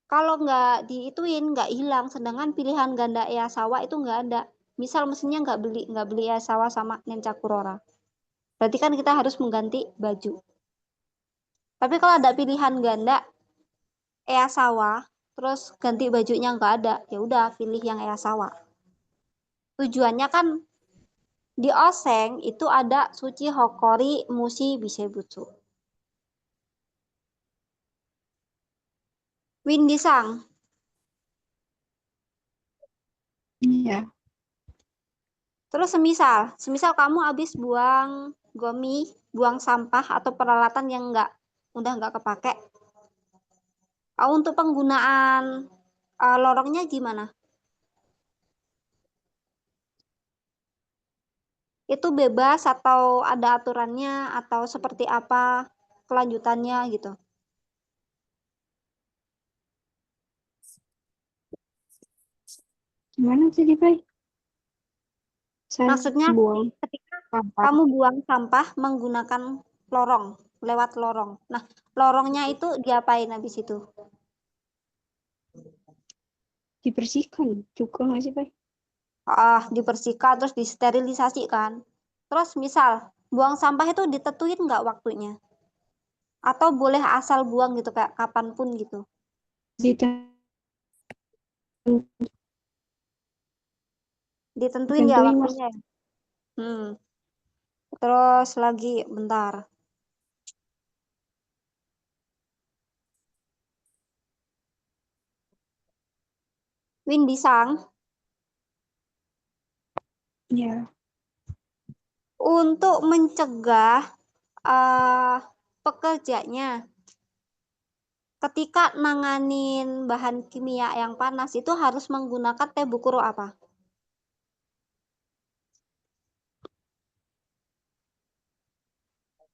Kalau nggak diituin nggak hilang, sedangkan pilihan ganda Eyasawa itu nggak ada. Misal mesinnya nggak beli Easawa sama Nencakurora. Berarti kan kita harus mengganti baju. Tapi kalau ada pilihan ganda Easawa, terus ganti bajunya nggak ada, ya udah pilih yang Easawa. Tujuannya kan di oseng itu ada suci hokori mushi bisebutsu. Windisang. Iya. Terus semisal kamu habis buang gomi, buang sampah atau peralatan yang udah nggak kepake. Untuk penggunaan lorongnya gimana? Itu bebas atau ada aturannya atau seperti apa kelanjutannya gitu. Gimana tadi, Pai? Saya Maksudnya buang ketika sampah. kamu buang sampah menggunakan lorong, lewat lorong. Nah, lorongnya itu diapain habis itu? Dibersihkan juga nggak sih, Pai? Dibersihkan terus disterilisasi kan. Terus misal buang sampah itu ditentuin nggak waktunya? Atau boleh asal buang gitu kayak kapanpun gitu? Ditentuin ya Ditentuin, Mas. waktunya. Terus lagi bentar. Windisang, Ya. untuk mencegah pekerjanya ketika nanganin bahan kimia yang panas itu harus menggunakan tebukuro apa?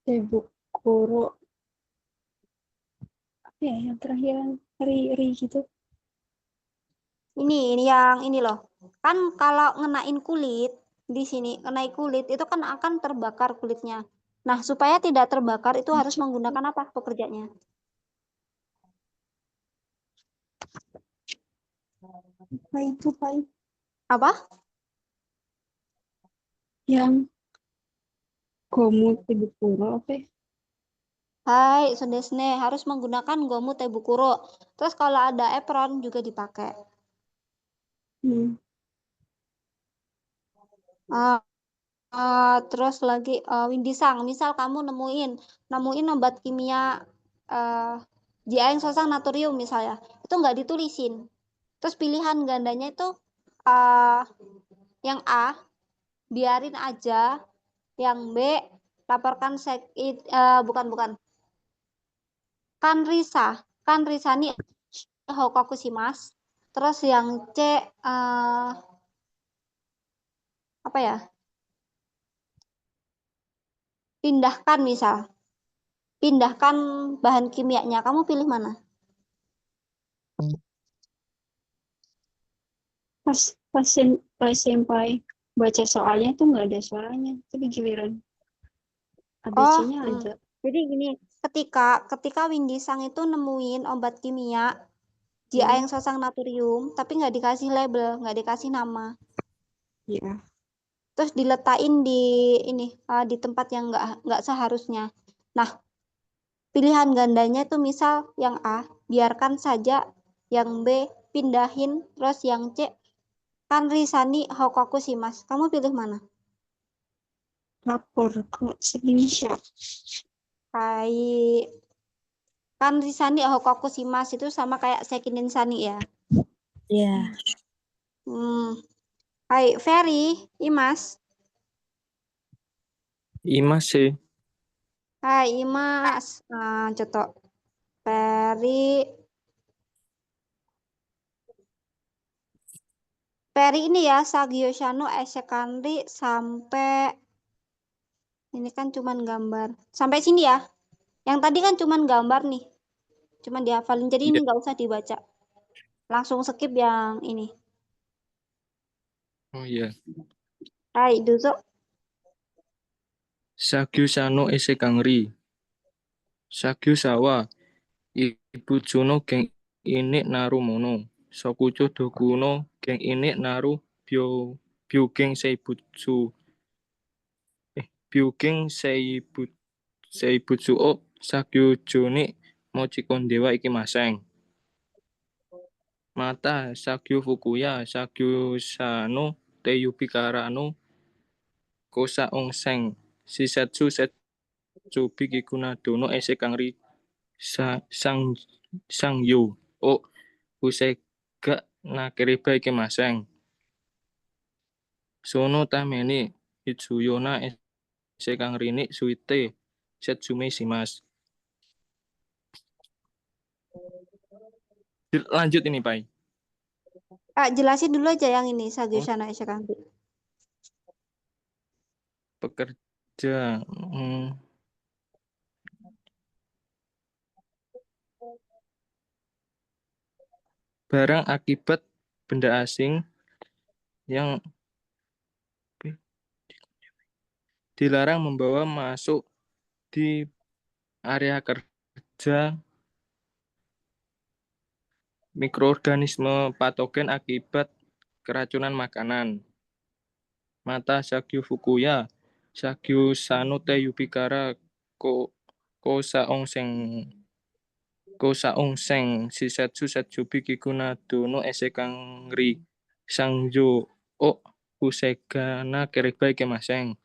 Tebukuro. Apa ya yang terakhir ri gitu? Ini yang ini loh. Kan kalau ngenain kulit di sini, ngenai kulit itu kan akan terbakar kulitnya. Nah, supaya tidak terbakar itu harus menggunakan apa pekerjanya? Apa itu, Pai? Apa? Yang gomu tebukuro apa ya? Hai, sudesne harus menggunakan gomu tebukuro. Terus kalau ada apron juga dipakai. Uh, terus lagi Windisang, misal kamu nemuin obat kimia diaeng natrium misalnya, itu nggak ditulisin. Terus pilihan gandanya itu yang A, biarin aja, yang B, laporkan bukan. Kan Risa nih Hokakushimas. Terus yang C apa ya? Pindahkan bahan kimianya. Kamu pilih mana? Pas senpai baca soalnya tuh nggak ada suaranya, tapi giliran ABC-nya ada. Jadi gini, ketika Windisang itu nemuin obat kimia diaeng natrium, tapi nggak dikasih label, nggak dikasih nama. Iya. Terus diletakin di tempat yang nggak seharusnya. Nah, pilihan gandanya itu misal yang A, biarkan saja, yang B, pindahin, terus yang C, kan Risani Hokakushimas. Kamu pilih mana? Lapor ke screenshot. Kayak kan Risani Hokakushimas itu sama kayak Sekinin Sani ya. Iya. Hai, Ferry, Imas. Imas sih. Hai, Imas. Nah, cetok. Ferry ini ya, Sagyo Shano Esekanri sampai ini kan cuman gambar. Sampai sini ya. Yang tadi kan cuman gambar nih. Cuman dihafalin. Jadi ini Iya. nggak usah dibaca. Langsung skip yang ini. Oh iya. Hai, Duzo. Sagyu Sano Esekangri. Sagyu Sawa. Ibu Juno geng ini naru mono. Sokucho dokuno geng ini naru byo Byugeng Seibutsu o Sakyujo ni Mochikon Dewa Ikimaseng. Mata Sakyu Fukuya Sakyu Sano Teyubikara no Kosa Onseng Shisetsu Setsubi Kikunado no Ese Kangri Sangyo o Usega Nakeriba Ikimaseng. Sono tameni Itsuyona Ese Kangri ni Suite Setsume Shimas. Lanjut ini, Pai. Jelasin dulu aja yang ini Sagyusana Isekangri. Pekerja. Barang akibat benda asing yang dilarang membawa masuk di area kerja mikroorganisme patogen akibat keracunan makanan. Mata Sakyu Fukuya, Sakyu Sano Teyubikara Kosa Onseng Shisetsu Setsubi Kikunado no Ese Kangri Sangjo o Usega Nakeriba Ikimaseng.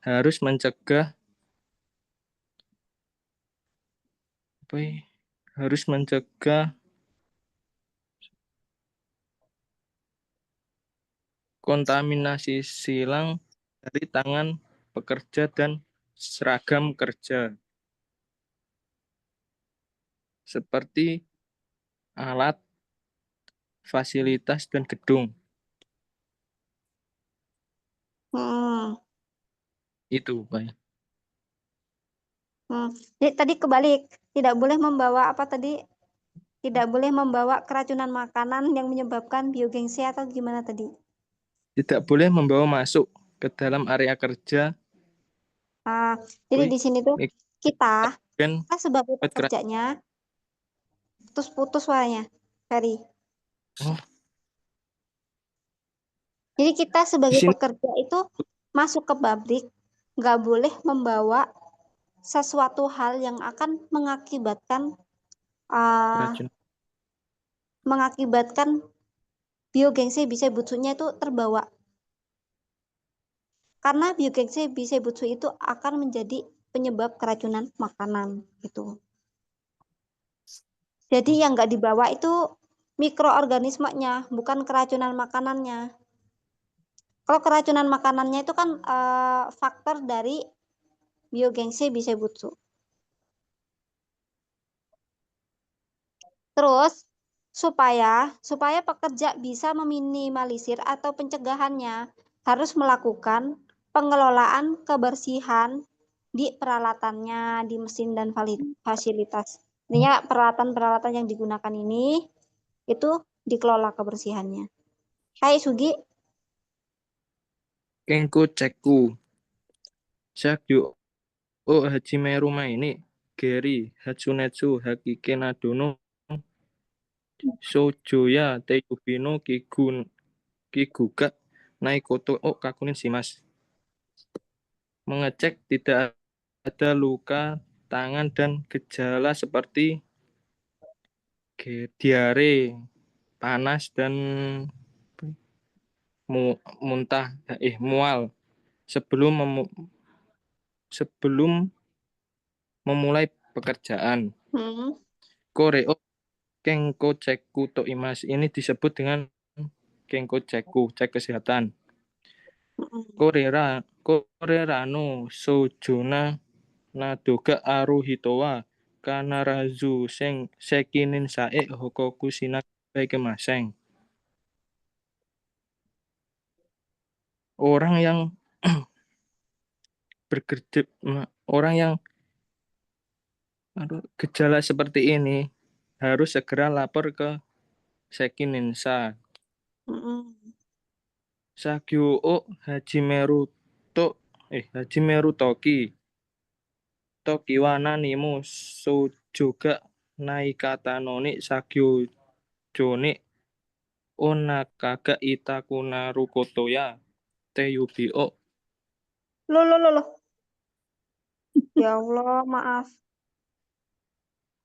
Harus mencegah kontaminasi silang dari tangan pekerja dan seragam kerja seperti alat, fasilitas, dan gedung. Itu, Pak. Jadi tadi kebalik, tidak boleh membawa apa tadi? Tidak boleh membawa keracunan makanan yang menyebabkan biogengsi atau gimana tadi? Tidak boleh membawa masuk ke dalam area kerja. Jadi di sini tuh kita sebagai pekerjanya, putus suaranya, Ferry. Jadi kita sebagai pekerja itu masuk ke pabrik, nggak boleh membawa sesuatu hal yang akan mengakibatkan biogengsi bisebutsunya itu terbawa. Karena biogengsi bisebutsu itu akan menjadi penyebab keracunan makanan gitu. Jadi yang nggak dibawa itu mikroorganismenya, bukan keracunan makanannya. Kalau keracunan makanannya itu kan faktor dari biogengsi bisebutsu. Terus supaya pekerja bisa meminimalisir atau pencegahannya harus melakukan pengelolaan kebersihan di peralatannya, di mesin dan fasilitas. Intinya peralatan-peralatan yang digunakan ini itu dikelola kebersihannya. Hai Sugi. Kenko Ceku. Shakyu o Hachimeru ini Geri Hatsunetsu Hakike Nadono Shoujoya Teiyubino Kiguga Naikoto o Kakunin Shimas. Mengecek tidak ada luka tangan dan gejala seperti diare, panas dan mual sebelum memulai pekerjaan. Koreo Kenko Ceku to Imas ini disebut dengan Kenko Ceku, cek kesehatan. Korera no Sojona Nadoga Aruhitowa Kanarazu Sekinin Sae Hokoku Sinak Baikemaseng. Orang yang gejala seperti ini harus segera lapor ke Sekininsa. Sakyu o Hajimeru Toki wa nanimu Sojoga Naikata noni Sakyu joni onakaga itakuna rukotoya te yubio. Loh. Ya Allah, maaf.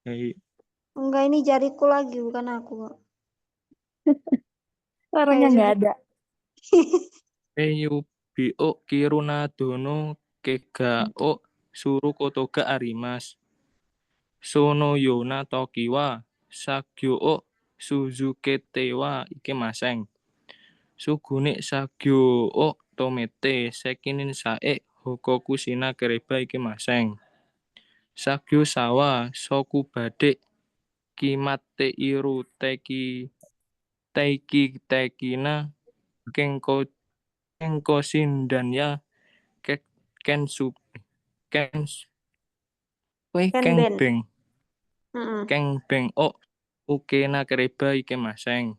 Hei, Enggak, ini jariku lagi, bukan aku. Orangnya Kayak nggak ada. te yubio kiruna dono kegao surukotoga arimas. Sono yona tokiwa sagyo o suzukete wa ikemaseng. Sugune sagyo o tomete sekinin sae hokoku shina kereba ikemaseng. Sagyo sawa soku bade kimate iru teiki tekina kenko sindanya kensu Kenben. kenbeng kenbeng o ukena kereba ikemaseng.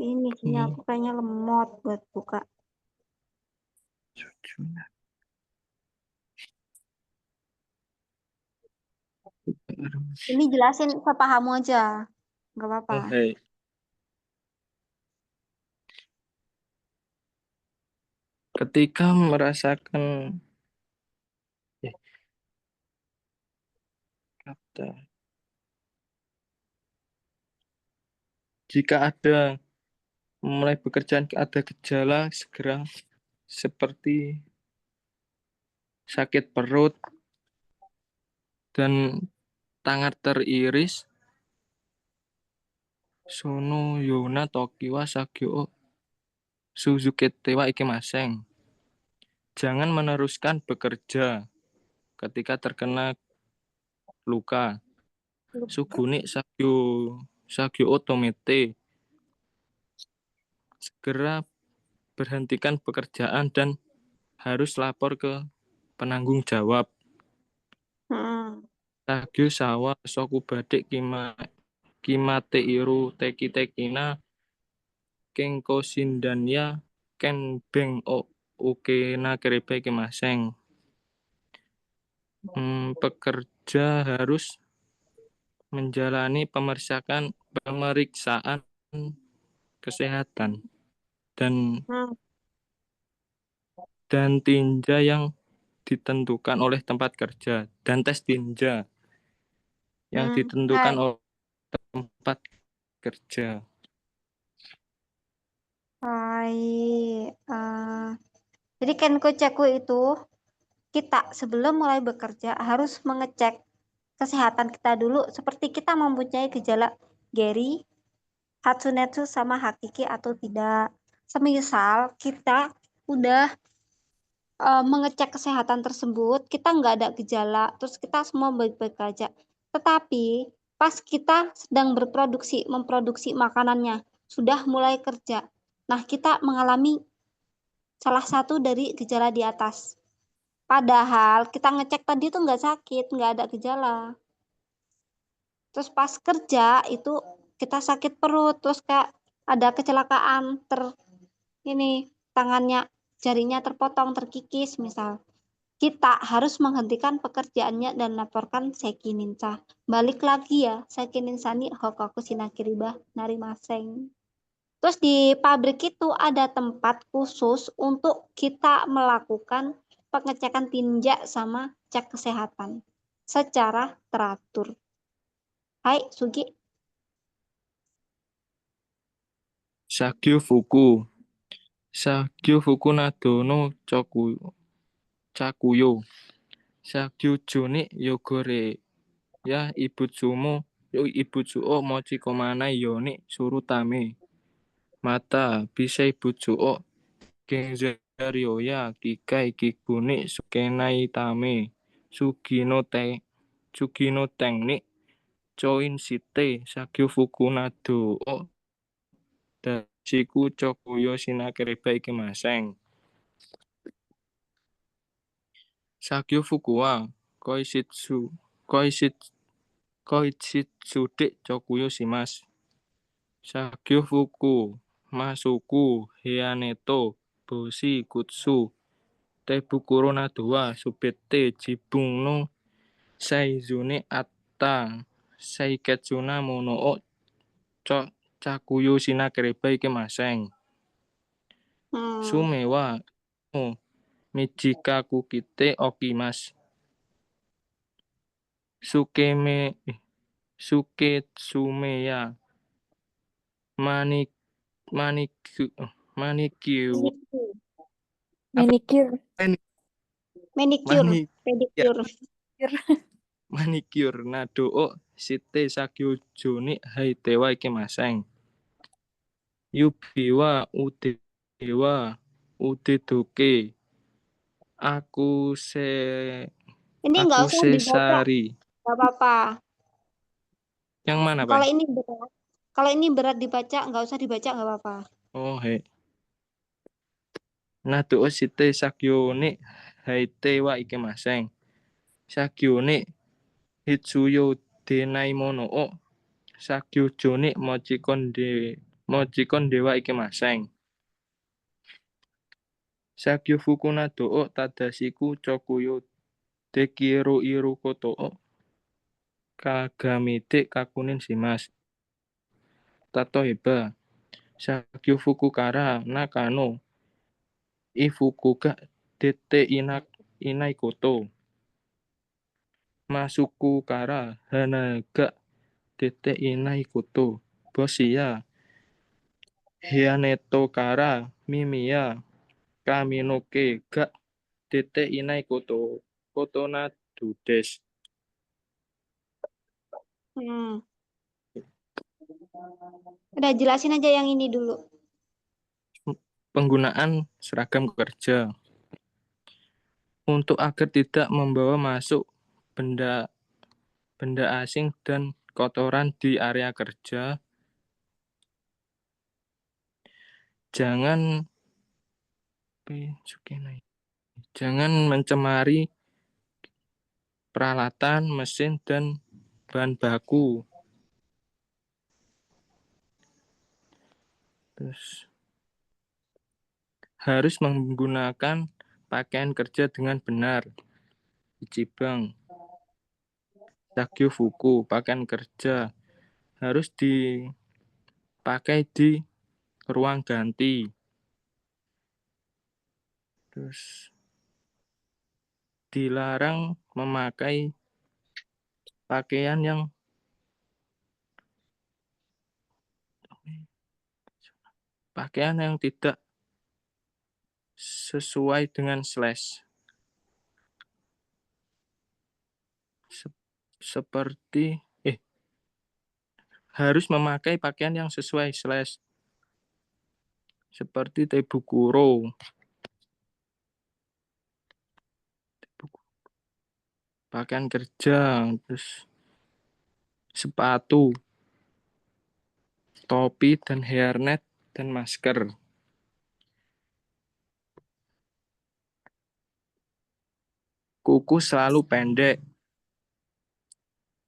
Ini sinyal aku kayaknya lemot buat buka. Ini jelasin sepahamu aja. Nggak apa-apa. Oh, hey. Ketika merasakan kata jika ada mulai pekerjaan ada gejala segera seperti sakit perut dan tangan teriris sono yona tokiwa sagyo suzukete wa ikemaseng. Jangan meneruskan bekerja ketika terkena luka. Sugune sagyo otomete. Segera berhentikan pekerjaan dan harus lapor ke penanggung jawab. Sagyo sawa soku badik kimate iru teki tekina kengko sindanya ken beng o ukena kereba kemaseng. Pekerja harus menjalani pemeriksaan kesehatan dan tinja yang ditentukan oleh tempat kerja dan tes tinja yang ditentukan oleh tempat kerja. Jadi Kenko Ceku itu kita sebelum mulai bekerja harus mengecek kesehatan kita dulu, seperti kita mempunyai gejala Geri, Hatsunetsu sama Hakiki atau tidak. Semisal kita udah mengecek kesehatan tersebut, kita nggak ada gejala, terus kita semua baik-baik aja. Tetapi pas kita sedang memproduksi makanannya, sudah mulai kerja. Nah, kita mengalami salah satu dari gejala di atas. Padahal kita ngecek tadi tuh nggak sakit, nggak ada gejala. Terus pas kerja itu kita sakit perut, terus kayak ada kecelakaan, tangannya, jarinya terpotong, terkikis misal. Kita harus menghentikan pekerjaannya dan laporkan Seiki Ninja. Balik lagi ya, Seiki Ninja ni hokoku shinakiriba narimaseng. Terus di pabrik itu ada tempat khusus untuk kita melakukan pengecekan tinja sama cek kesehatan secara teratur. Hai, Sugi. Sagyo fuku nadono cakuyo. Sagyo joni yogore ya ibutsuo mochi komana yoni surutame. Mata bisa ibutsuo genzario ya kikai kikbuni sukenai tame. Sugino teknik choin site sagyo fuku nado dashiku chokuyo shinakereba ikemaseng. Sagyo fuku wa koishitsude chokuyo shimasu. Sagyo fuku masuku hianeto boshi kutsu Tebukuro nado wa subete jibung no saizune atta saiketsuna mono o cakuyu shinakereba ikimaseng. Hmm. Sume wa o mijikaku kite okimasu. Suketsumeya manikyu Manicure. Manicure, pedicure. manicure nado o shite sakyojo ni haitewa ikimaseng. Yubi wa udedoke Ini nggak usah dibaca, akusesari. nggak apa-apa. Yang mana, Kalau Pak? ini berat, kalau ini berat dibaca, nggak usah dibaca, nggak apa-apa. Oh, he. Nado o shite sakyo ni haitewa ikimaseng. Sakyo ni hitsuyo denai mono o sakyojo ni mochikon dewa ikimaseng. Sakyo fuku nado o tadashiku chokuyo dekiro iru koto o kagamite kakunin shimasu. Tatoeba sakyo fuku kara nakano ifuku ga dete inai koto. Masuku kara hanaga dete inai koto. Boshiya hianeto kara mimiya kaminoke ga dete inai koto. Koto na dudes. Hmm. Udah jelasin aja yang ini dulu. Penggunaan seragam kerja. Untuk agar tidak membawa masuk benda asing dan kotoran di area kerja, jangan mencemari peralatan, mesin, dan bahan baku. Terus harus menggunakan pakaian kerja dengan benar. Ichibang. Sakyo fuku, pakaian kerja harus dipakai di ruang ganti. Terus dilarang memakai pakaian yang tidak sesuai dengan slash. Seperti harus memakai pakaian yang sesuai slash. Seperti tebukuro. Pakaian kerja, terus sepatu, topi dan hairnet dan masker. Kuku selalu pendek.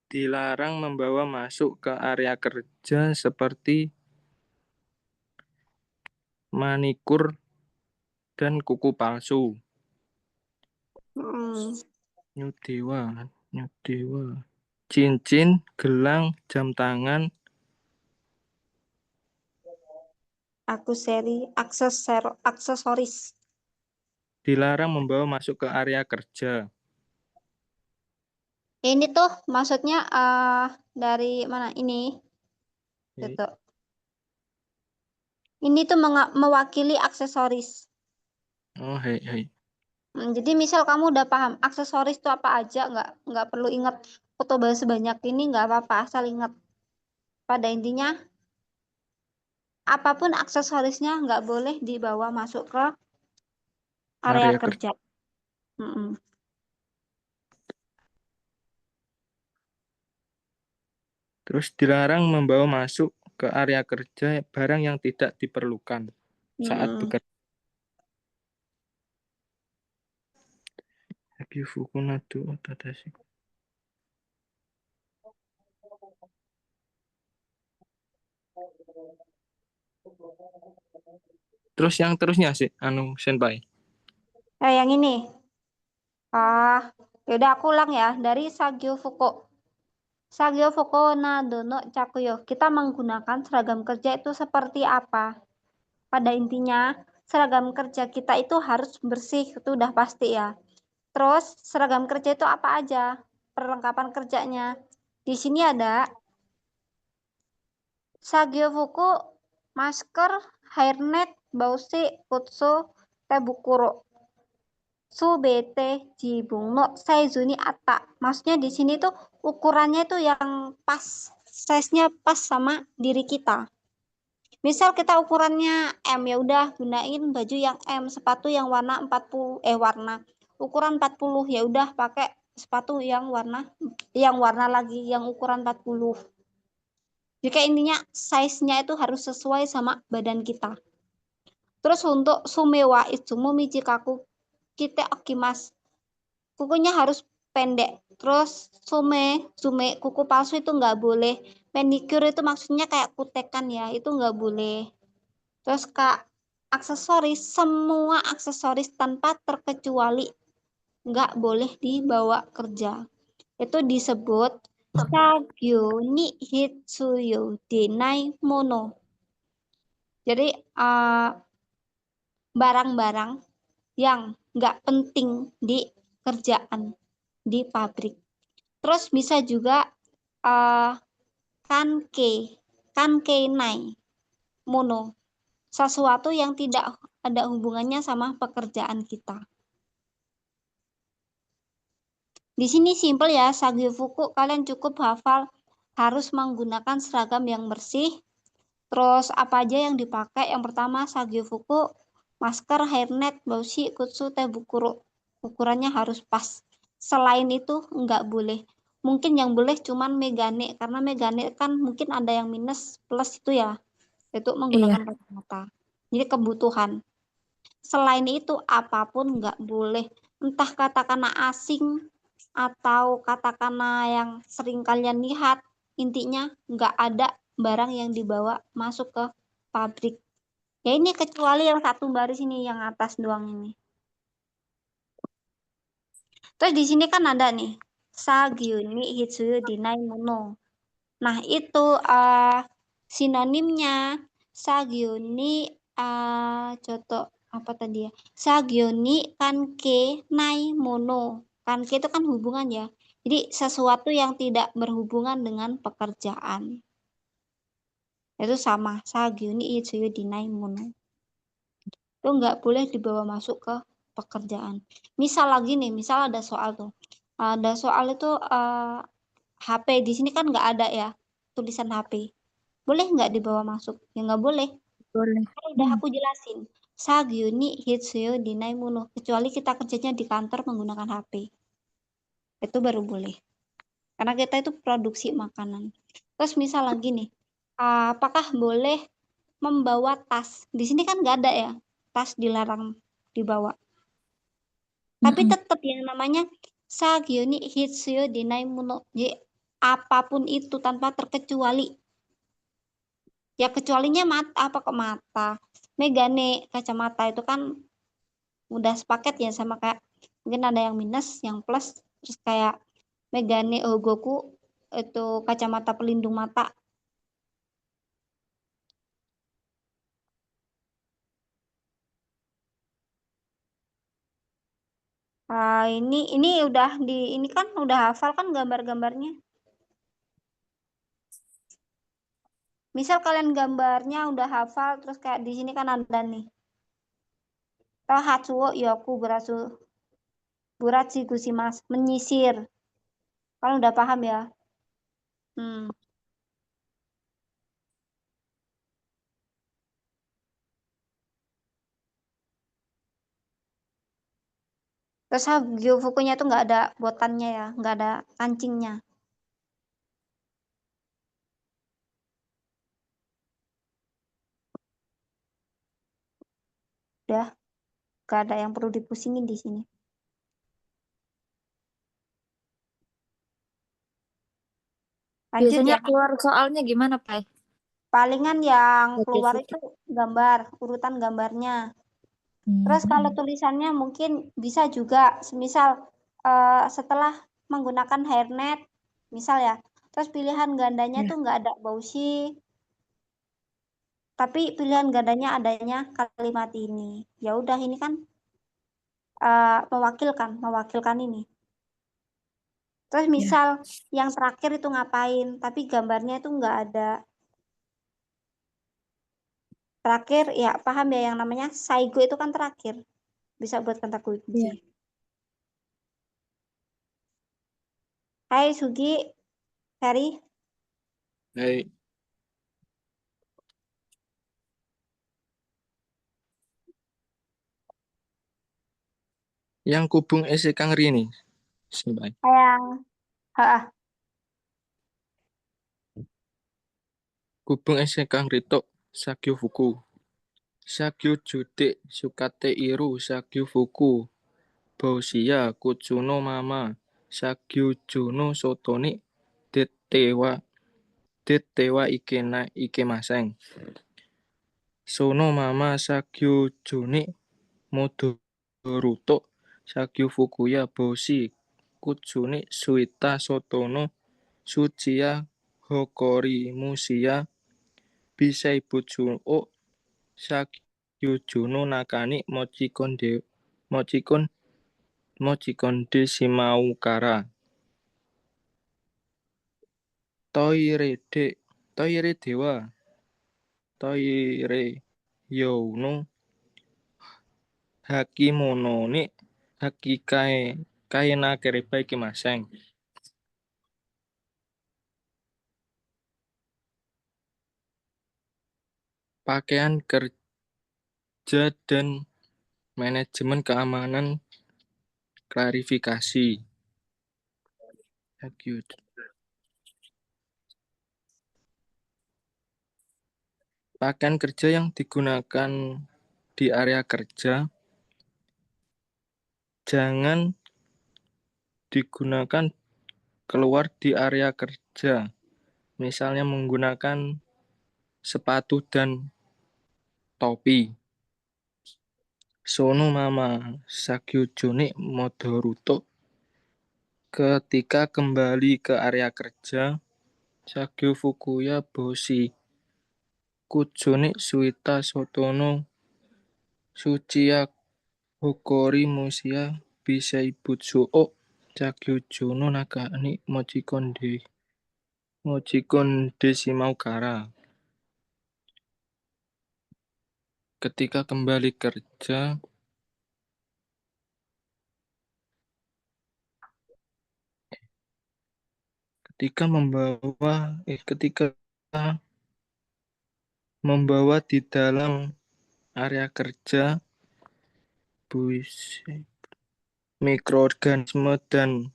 Dilarang membawa masuk ke area kerja seperti manikur dan kuku palsu. Nyudewa. Cincin, gelang, jam tangan, aksesoris. dilarang membawa masuk ke area kerja. Ini tuh maksudnya dari mana ini? Gitu. Ini tuh mewakili aksesoris. Oh, hai. Jadi misal kamu udah paham aksesoris itu apa aja, nggak perlu ingat foto sebanyak ini, nggak apa-apa, asal ingat. Pada intinya apapun aksesorisnya nggak boleh dibawa masuk ke area kerja. Terus dilarang membawa masuk ke area kerja barang yang tidak diperlukan saat bekerja. Fuku nado tadashi. Terus yang terusnya sih, senpai. Yang ini. Yaudah aku ulang ya. Dari Sagyo Fuko. Sagyo Fuko na dono cakuyo. Kita menggunakan seragam kerja itu seperti apa? Pada intinya, seragam kerja kita itu harus bersih. Itu udah pasti ya. Terus, seragam kerja itu apa aja? Perlengkapan kerjanya. Di sini ada Sagyo Fuku, masker, hairnet, bausi, kutsu, tebukuro. Subete jibung no saizuni atta. Maksudnya di sini tuh ukurannya itu yang pas, size-nya pas sama diri kita. Misal kita ukurannya M, ya udah gunain baju yang M, sepatu yang warna 40 ukuran 40, ya udah pakai sepatu yang warna lagi yang ukuran 40. Jadi intinya size-nya itu harus sesuai sama badan kita. Terus untuk sumewa itsumu michikaku kite okimasu. Kukunya harus pendek. Terus sume kuku palsu itu nggak boleh. Manicure itu maksudnya kayak kutekan ya, itu nggak boleh. Terus kak, aksesoris, semua aksesoris tanpa terkecuali nggak boleh dibawa kerja. Itu disebut Sagyo ni hitsuyo denai mono. Jadi barang-barang yang nggak penting di kerjaan di pabrik. Terus bisa juga kankei nai mono, sesuatu yang tidak ada hubungannya sama pekerjaan kita. Di sini simpel ya, Sagyofuku kalian cukup hafal harus menggunakan seragam yang bersih. Terus apa aja yang dipakai? Yang pertama Sagyofuku, masker, hairnet, baushi, kutsu, tebukuro. Ukurannya harus pas. Selain itu nggak boleh. Mungkin yang boleh cuman megane, karena megane kan mungkin ada yang minus plus itu ya. Itu menggunakan kacamata. Jadi kebutuhan. Selain itu apapun nggak boleh. Entah katakanlah asing atau katakanlah yang sering kalian lihat. Intinya nggak ada barang yang dibawa masuk ke pabrik. Ya ini kecuali yang satu baris ini, yang atas doang ini. Terus di sini kan ada nih, Sagyuni Hitsuyu Dinai Mono. Nah itu sinonimnya Sagyuni contoh apa tadi ya? Sagyuni kanke nai mono. Kanke itu kan hubungan ya. Jadi sesuatu yang tidak berhubungan dengan pekerjaan. Itu sama, Sagyuni Hitsuyu Dinai Mono. Itu nggak boleh dibawa masuk ke pekerjaan. Misal lagi nih, misal ada soal tuh. Ada soal itu HP. Di sini kan nggak ada ya tulisan HP. Boleh nggak dibawa masuk? Ya nggak boleh. Boleh. Kan udah aku jelasin. Sagyuni hitsuyo dinai mono. Kecuali kita kerjanya di kantor menggunakan HP. Itu baru boleh. Karena kita itu produksi makanan. Terus misal lagi nih. Apakah boleh membawa tas? Di sini kan nggak ada ya. Tas dilarang dibawa. Tapi tetap yang namanya Sagyuni hitsuyo dinai mono. Jadi apapun itu tanpa terkecuali. Ya kecualinya mata, apa ke mata. Megane kacamata itu kan udah sepaket ya sama kayak mungkin ada yang minus, yang plus, terus kayak Megane Ogoku itu kacamata pelindung mata. Ini udah ini kan udah hafal kan gambar-gambarnya. Misal kalian gambarnya udah hafal, terus kayak di sini kan ada nih. Hatsuo yoku buratsi gusimas, menyisir. Kalian udah paham ya? Terus Gyofukunya tuh nggak ada botannya ya, nggak ada kancingnya. Udah, nggak ada yang perlu dipusingin di sini. Lanjut Biasanya ya. keluar soalnya gimana, Pai? Palingan yang Oke, keluar sip. itu gambar, urutan gambarnya. Terus kalau tulisannya mungkin bisa juga, semisal setelah menggunakan hairnet, misal ya, terus pilihan gandanya tuh nggak ada Bausi, tapi pilihan gandanya adanya kalimat ini. Ya udah, ini kan mewakilkan ini. Terus misal yang terakhir itu ngapain, tapi gambarnya itu nggak ada. Terakhir, ya paham ya yang namanya saigo itu kan terakhir. Bisa buat kata kunci. Hai Sugi, Ferry. Hai. Yang kubung ese kang rini. Simpai. Sayang. Kubung ese kang rito sakyo fuku. Sakyo jude sukate iru sakyo fuku. Bausia kutsuno mama. Sakyo juno sotoni detewa ikemaseng. Sono mama sakyo juni modoruto sakyo fukuya boshi kutsuni suita sotono suchiya hokori musia bisai butsu o sakyo juno nakani mochikon de shimaukara toire dewa toire youno hakimono ni hakikai na kereba ikimaseng. Pakaian kerja dan manajemen keamanan klarifikasi. Pakaian kerja yang digunakan di area kerja jangan digunakan keluar di area kerja. Misalnya menggunakan sepatu dan topi. Sono mama sakyujuni modoruto. Ketika kembali ke area kerja, sakyu fukuya boshi kutsuni suita sotono suchiya hokori musia bisai butsu o sakyu juno nakani mochikon de shimaukara. Ketika kembali kerja, ketika membawa di dalam area kerja mikroorganisme dan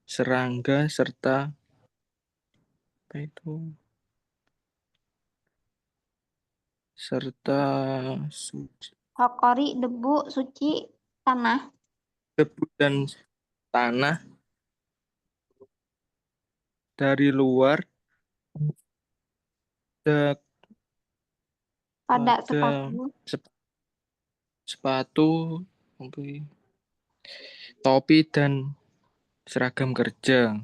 serangga serta Hokori, debu, suci, tanah. debu dan tanah dari luar Pada pada sepatu, topi dan seragam kerja.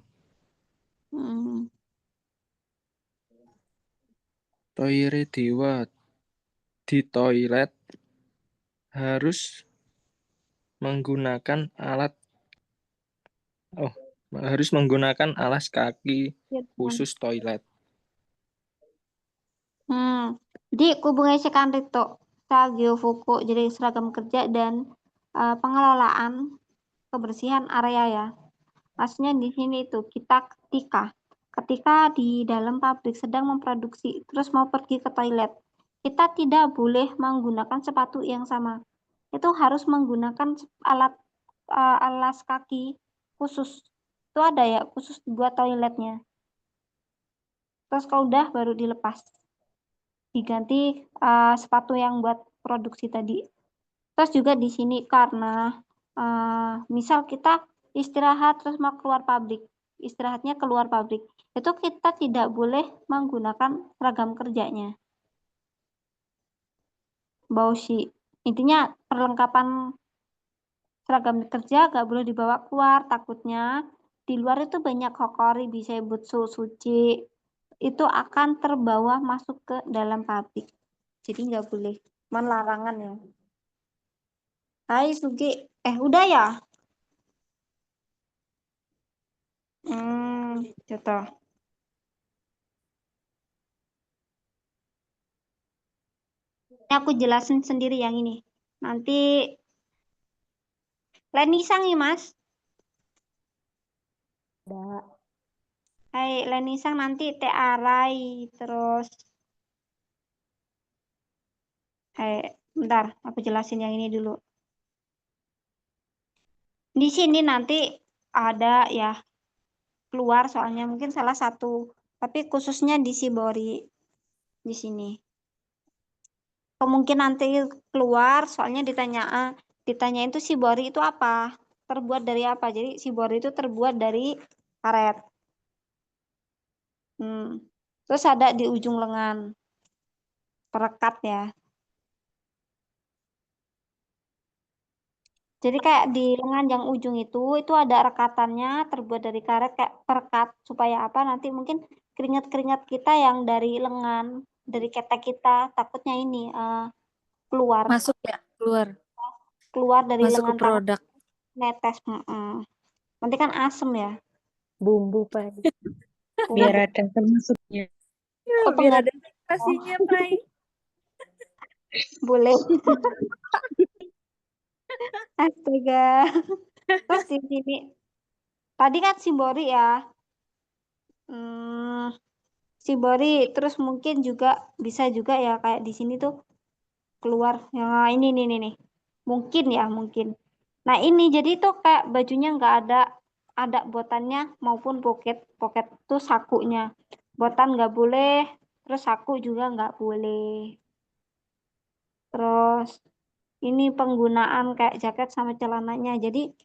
Toire dewa di toilet harus menggunakan alas kaki khusus toilet. Jadi kubungnya sekan rito sagyo fuku, jadi seragam kerja dan pengelolaan kebersihan area ya. Maksudnya di sini itu ketika di dalam pabrik sedang memproduksi terus mau pergi ke toilet, kita tidak boleh menggunakan sepatu yang sama. Itu harus menggunakan alas kaki khusus. Itu ada ya khusus buat toiletnya. Terus kalau udah baru dilepas. Diganti sepatu yang buat produksi tadi. Terus juga di sini karena misal kita istirahat terus mau keluar pabrik, istirahatnya keluar pabrik, itu kita tidak boleh menggunakan seragam kerjanya. Baushi. Intinya perlengkapan seragam kerja gak boleh dibawa keluar, takutnya di luar itu banyak hokori, bisa butsu, suci, itu akan terbawa masuk ke dalam pabrik. Jadi nggak boleh, larangan ya. Hai Sugi, udah ya? Gitu. Ini aku jelasin sendiri yang ini. Nanti Lenisang nih Mas. Hai Lenisang nanti Arai terus. Bentar, aku jelasin yang ini dulu. Di sini nanti ada ya keluar soalnya mungkin salah satu, tapi khususnya di Shibori di sini. Kemungkinan nanti keluar soalnya ditanya itu Shibori itu apa? Terbuat dari apa? Jadi Shibori itu terbuat dari karet. Terus ada di ujung lengan. Perekat ya. Jadi kayak di lengan yang ujung itu ada rekatannya terbuat dari karet kayak perekat supaya apa? Nanti mungkin keringat-keringat kita yang dari lengan, dari ketek kita takutnya ini keluar Masuk ya, keluar dari masuk ke lengan tangan produk. netes. Nanti kan asem ya. Bumbu, Pai. Biar ada termasuknya. Oh, Biar pengat- ada pastinya, Pai. Boleh. Astaga. Terus di sini tadi kan Shibori ya. Shibori terus mungkin juga bisa juga ya kayak di sini tuh keluar ya ini nih. Mungkin ya, mungkin. Nah, ini jadi tuh kayak bajunya nggak ada botannya maupun pocket tuh sakunya. Botan nggak boleh, terus saku juga nggak boleh. Terus ini penggunaan kayak jaket sama celananya. Jadi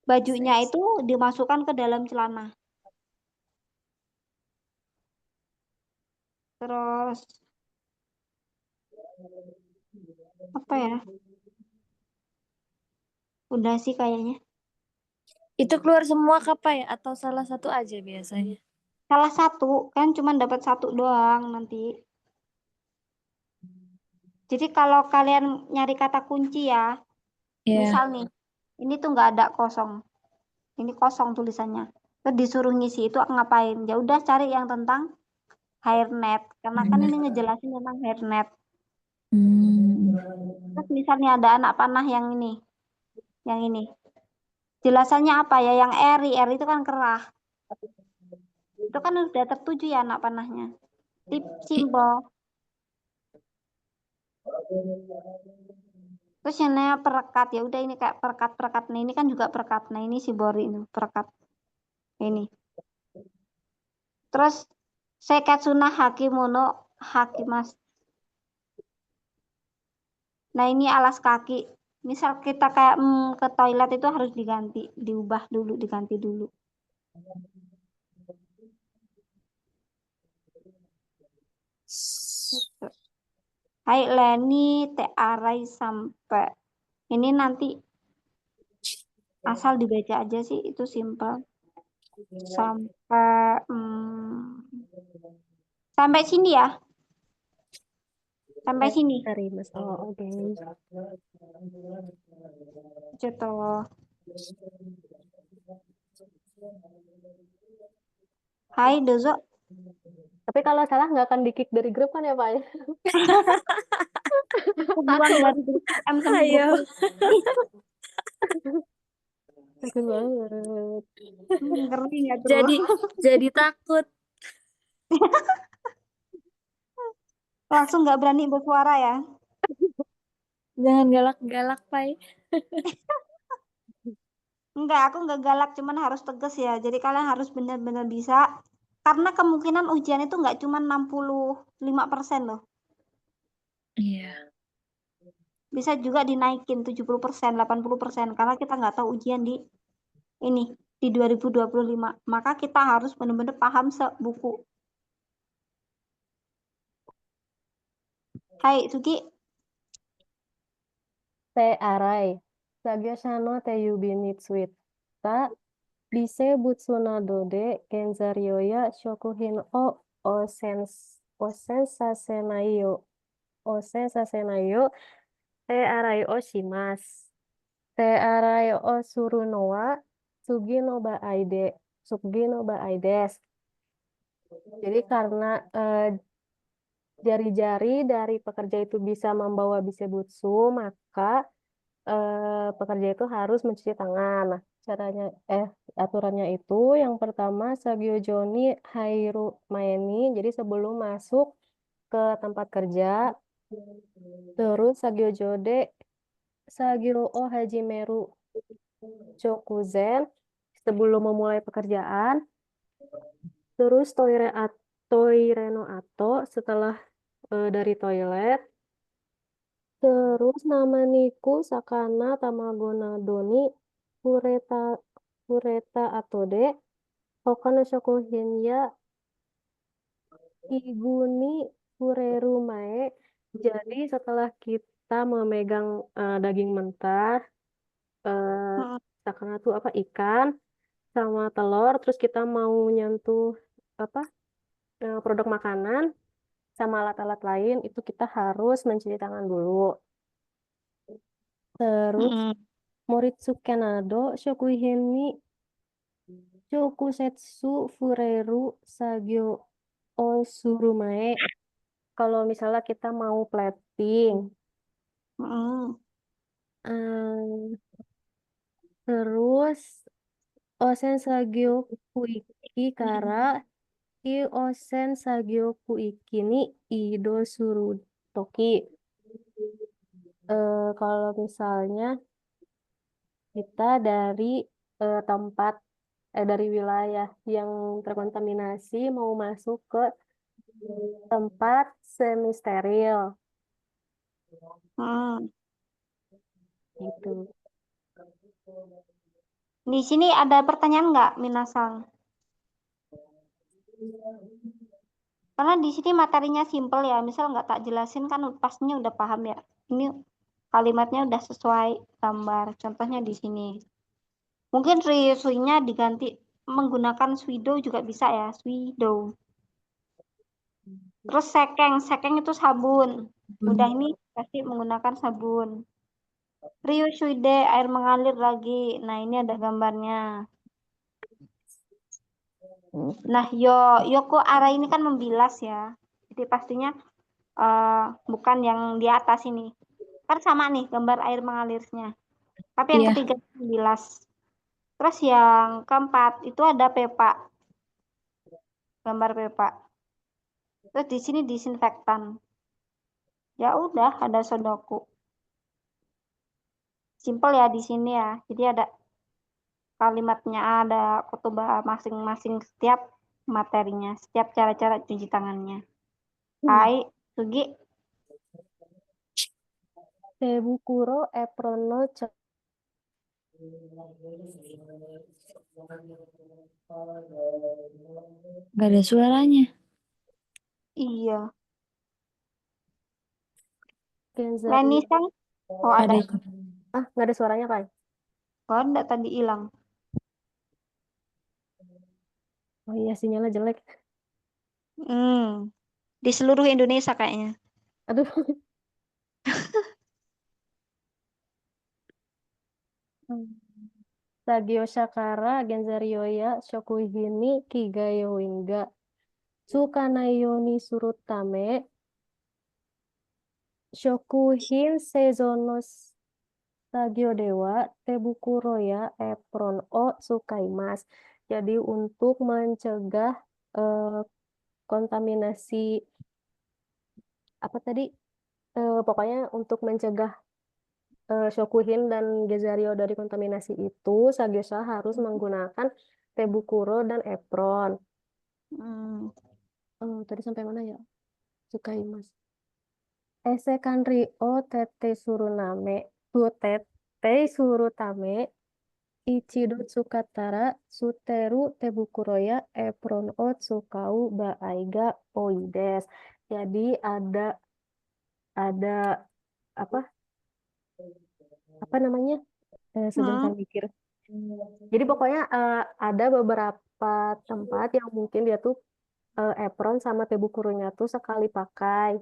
bajunya itu dimasukkan ke dalam celana. Terus apa ya? Udah sih kayaknya. Itu keluar semua kapai atau salah satu aja biasanya? Salah satu kan cuma dapat satu doang nanti. Jadi kalau kalian nyari kata kunci ya, misal nih, ini tuh nggak ada kosong. Ini kosong tulisannya. Terus disuruh ngisi itu ngapain? Ya udah cari yang tentang hairnet. Karena kan ini ngejelasin tentang hairnet. Terus misalnya ada anak panah yang ini. Yang ini. Jelasannya apa ya? Yang eri. Eri itu kan kerah. Itu kan udah tertuju ya anak panahnya. Tip simbol. Terus yang namanya perekat. Ya udah ini kayak perekat-perekat. Nah ini kan juga perekat. Nah ini Shibori ini perekat. Ini. Terus Seketsuna Hakimono Hakimas. Nah ini alas kaki. Misal kita kayak ke toilet itu harus diubah dulu, diganti dulu. Hai Leni, Arai sampai. Ini nanti asal dibaca aja sih, itu simpel. Sampai sini ya. Sampai sini. Oh, oke. Gitu. Hai Dozo. Tapi kalau salah nggak akan di-kick dari grup kan ya, Pak? Aku buang dari grup M sama Ayo. grup. Takut banget. Ngeri nggak tuh? Jadi takut. Langsung nggak berani bersuara ya. Jangan galak-galak, Pai. Enggak, aku nggak galak, cuman harus tegas ya. Jadi kalian harus benar-benar bisa. Karena kemungkinan ujian itu nggak cuma 65% loh. Iya. Bisa juga dinaikin 70%, 80%. Karena kita nggak tahu ujian di 2025. Maka kita harus benar-benar paham sebuku. Hai, Sugi. Te arai. Sagyo shano te yubi mitsuita. Bise butsunado de genzaryoya shokuhin o osen sasenai yo. Osen sasenai yo. Te arai o shimasu. Te arai o suru no wa sugi no baai de. Sugi no baai desu. Jadi karena jari-jari dari pekerja itu bisa membawa bisebutsu, maka pekerja itu harus mencuci tangan. Nah, caranya aturannya itu yang pertama Sagyojo ni Hairu Maeni. Jadi sebelum masuk ke tempat kerja, terus Sagyojo de Sagyo o Hajimeru Chokuzen sebelum memulai pekerjaan, terus toire no ato setelah dari toilet. Terus nama niku sakana tamago nadoni fureta atode hokano shokuhin ya iguni fureru mae. Jadi setelah kita memegang daging mentah, sakana tuh apa ikan sama telur, terus kita mau nyentuh apa produk makanan sama alat-alat lain itu kita harus mencuci tangan dulu. Terus Moritsuke nado shokuhin ni shokusetsu fureru sagyo osurumae. Kalau misalnya kita mau plating, terus osen sagyo kuiki kara i osen sagyo kuiki ni ido suru toki. Kalau misalnya kita dari tempat dari wilayah yang terkontaminasi mau masuk ke tempat semi steril gitu. Di sini ada pertanyaan nggak, Minasang? Karena di sini materinya simple ya, misal nggak tak jelasin kan pastinya udah paham ya. Ini kalimatnya udah sesuai gambar. Contohnya di sini. Mungkin ryusuinya diganti menggunakan swido juga bisa ya, swido. Terus sekeng itu sabun. Udah ini pasti menggunakan sabun. Ryusuide air mengalir lagi. Nah, ini ada gambarnya. Nah, yoko arah ini kan membilas ya. Jadi pastinya bukan yang di atas ini. Kan sama nih gambar air mengalirnya. Tapi yang ketiga membilas. Terus yang keempat itu ada pepa. Gambar pepa. Terus di sini disinfektan. Ya udah, ada sodoku. Simple ya di sini ya. Jadi ada kalimatnya, ada kotobah masing-masing setiap materinya, setiap cara-cara cuci tangannya. Hai, Sugi. Tebukuro apron no Gak ada suaranya. Iya. Genzari. Lenisang. Oh, ada. Nggak ada suaranya, Pak? Oh, enggak tadi hilang. Oh iya, sinyalnya jelek. Di seluruh Indonesia kayaknya. Aduh. Sagyo Shakara Genzaryoya Shokuhini Kigayoinga Tsukanayoni Surutame Shokuhin Seizonos Sagyo Dewa Tebukuro ya Apron o Tsukaimas. Jadi untuk mencegah kontaminasi apa tadi? Pokoknya untuk mencegah Shokuhin dan Gezario dari kontaminasi itu, Sagyosa harus menggunakan Tebukuro dan apron. Tadi sampai mana ya? Tsukaimas. Ese kanri o tete suruname, tete surutame, ichido tsukatara, suteru tebukuro ya, apron o tsukau baaiga oides. Jadi ada apa namanya? Sebentar mikir. Jadi pokoknya ada beberapa tempat yang mungkin dia tuh apron sama tebukuronya tuh sekali pakai.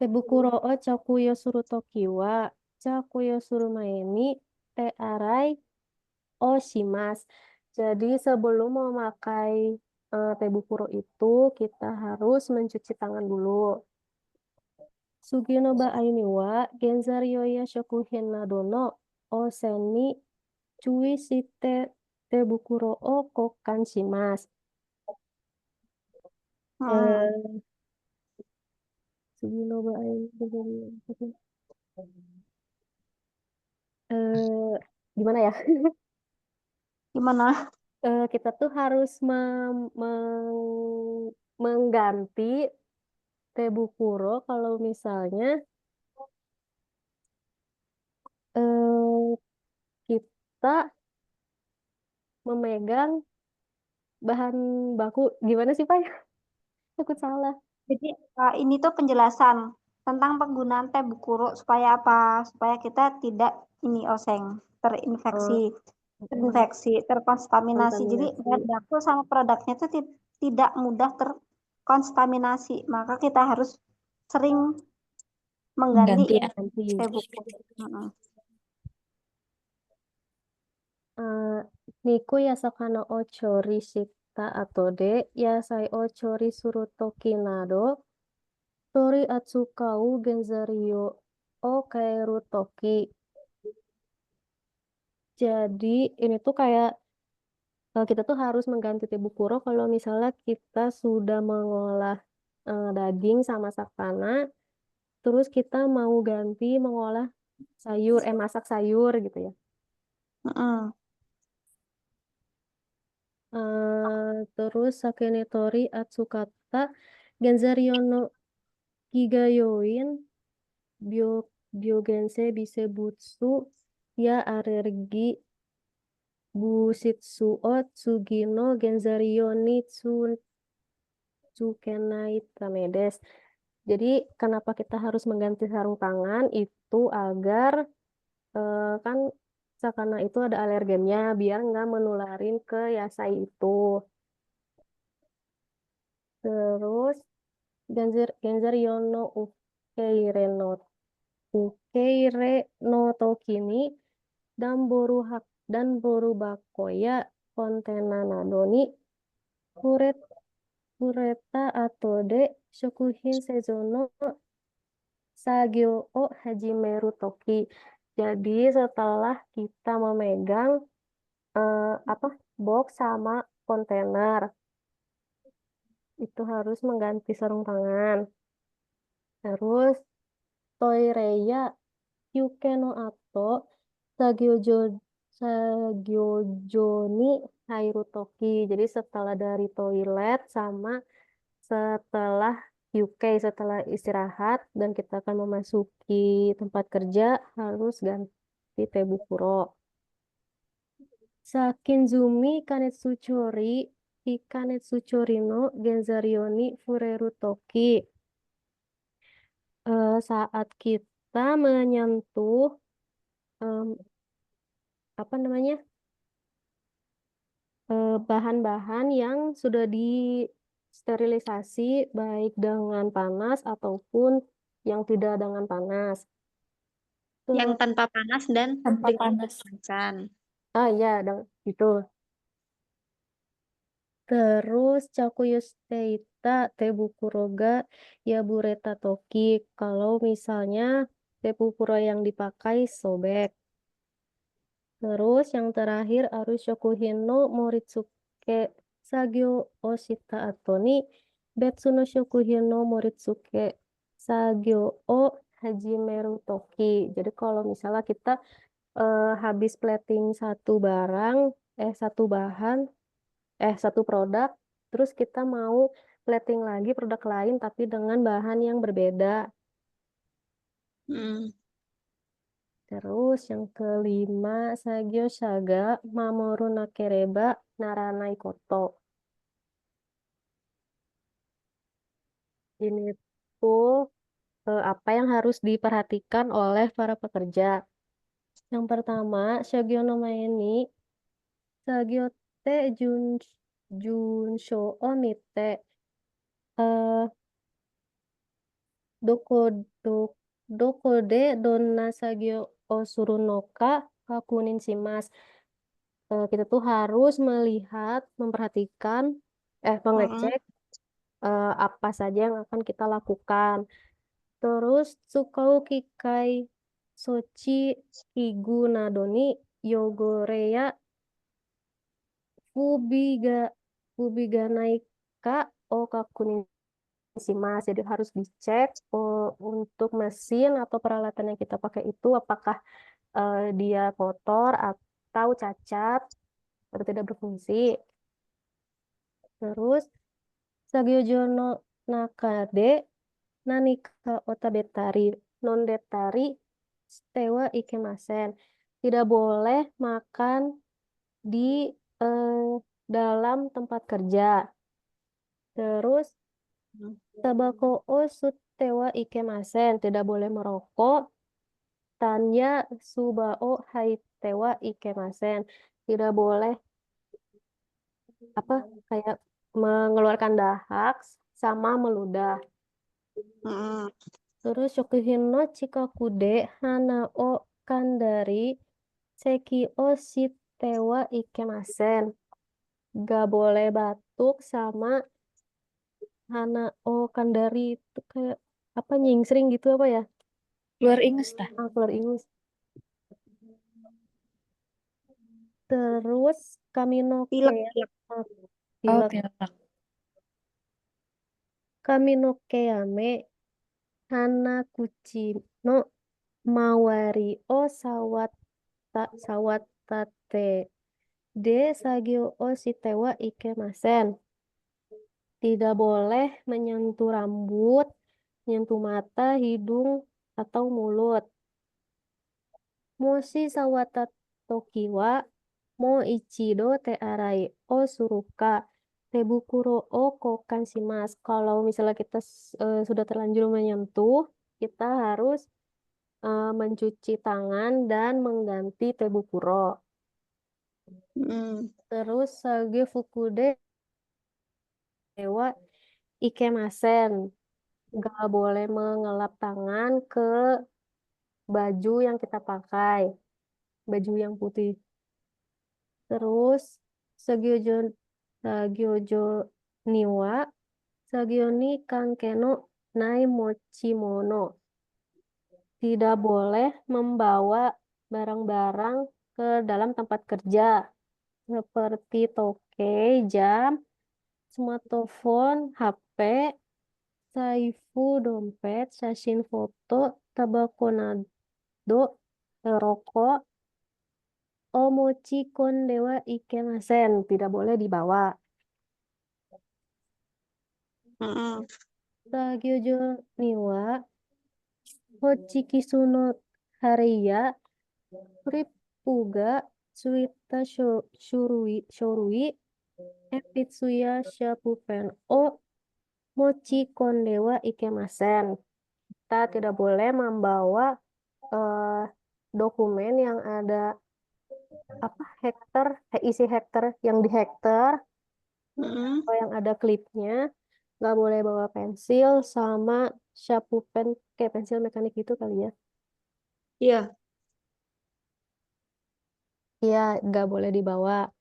Tebukuro o chakuyo suru toki wa chakuyo suru mae ni te arai o shimasu. Jadi sebelum memakai tebukuro itu kita harus mencuci tangan dulu. Sugi no ba'ai ni wa genzario ya shokuhin nado no onsen ni chui shite tebukuro o kokan shimasu. Sugi no ba'ai gimana ya? Gimana? Kita tuh harus mengganti tebukuro kalau misalnya kita memegang bahan baku. Gimana sih, Pak? Takut salah. Jadi ini tuh penjelasan tentang penggunaan tebukuro supaya apa? Supaya kita tidak terinfeksi, terkontaminasi. Jadi bahan baku sama produknya itu tidak mudah terkontaminasi. Maka kita harus sering mengganti tebukuro. Niku yasakana o chori shita ato de yasai o chori suru toki nado tori atsukau genzario o kaeru toki. Jadi ini tuh kayak kita tuh harus mengganti tebukuro kalau misalnya kita sudah mengolah daging sama sakana, terus kita mau ganti mengolah sayur, masak sayur gitu ya. Terus sakene tori atsukata genzario no kigayoin byogense bisebutsu ya alergi busitsu o tsugino genzario ni tsukenai tamedes. Jadi kenapa kita harus mengganti sarung tangan itu agar kan sakana itu ada alergennya biar nggak menularin ke yasai itu. Terus genzario no ukeire no toki ni dan boru bakoya kontena nado ni kureta atau de shokuhin sezono sagyo o hajimeru toki. Jadi setelah kita memegang box sama kontainer itu harus mengganti sarung tangan. Terus toireya yuke no ato sagyojo ni hairu toki. Jadi setelah dari toilet sama setelah setelah istirahat dan kita akan memasuki tempat kerja harus ganti tebukuro. Sakinzumi kanetsuchori ikanetsuchori no genzario ni fureru toki. Saat kita menyentuh bahan-bahan yang sudah disterilisasi baik dengan panas ataupun yang tidak dengan panas. Yang tanpa panas dan Tanpa dengan panas. Iya, gitu. Terus Chakuyusteita Tebukuro ga Yabureta Toki. Kalau misalnya tebukuro yang dipakai sobek. Terus yang terakhir Arus Shokuhin no Moritsuke Sagyo Oshita Atoni Betsu no Shokuhin no Moritsuke Sagyo o Hajimeru Toki. Jadi kalau misalnya kita habis plating satu produk, terus kita mau plating lagi produk lain tapi dengan bahan yang berbeda. Terus yang kelima, Sagyo Shaga Mamoru Nakereba Naranai Koto. ini tuh apa yang harus diperhatikan oleh para pekerja. Yang pertama, Shogyo no mae ni Sagyo te junsho o nite eh doko do doko de donna sagyo o suru no ka kakunin shimasu. Kita tuh harus melihat, memperhatikan, mengecek apa saja yang akan kita lakukan. Terus tsukau kikai sochi higu nadoni yogoreya fubiga naika o kakunin shimasu. Jadi harus dicek untuk mesin atau peralatan yang kita pakai itu apakah dia kotor atau cacat atau tidak berfungsi. Terus Sagyojo no nakade nanika otabetari non-detari stewa ikemasen. Tidak boleh makan di dalam tempat kerja. Terus tabako o sutewa ikemasen. Tidak boleh merokok. Tanya subao haitewa ikemasen. Tidak boleh kayak mengeluarkan dahak sama meludah. Terus shokuhin no chikakude hana o kandari seki o shitewa ikemasen. Gak boleh batuk sama hana o kandari itu kayak apa nyingsring gitu apa ya? Keluar ingus tah. Keluar ingus. Terus kaminoke Pilek. Oh, pilek. pilek. Kaminoke yame hana kuchi no mawari o sawatate de sagyo o shitewa ikemasen. Tidak boleh menyentuh rambut, menyentuh mata, hidung, atau mulut. Moshi sawata toki wa mo ichido te arai o suruka tebukuro o kokan shimasu. Kalau misalnya kita sudah terlanjur menyentuh, kita harus mencuci tangan dan mengganti tebukuro. Terus sage fukude dewa ikemasen. Gak boleh mengelap tangan ke baju yang kita pakai, baju yang putih. Terus sagyojo niwa sagyo ni kankeno nai mochimono. Tidak boleh membawa barang-barang ke dalam tempat kerja seperti toke, jam, smartphone, HP, saifu, dompet, sashin foto, tabako nado, rokok, omochi kondewa ikemasen. Tidak boleh dibawa. Sagyojo niwa hochikisu no hariya ripuga suita shorui epitsuya shapupen o mochi kondewa ikemasen. Kita tidak boleh membawa dokumen yang ada isi hektar yang di hektar atau yang ada klipnya. Nggak boleh bawa pensil sama shapupen kayak pensil mekanik gitu kali ya. Iya. Iya, nggak boleh dibawa.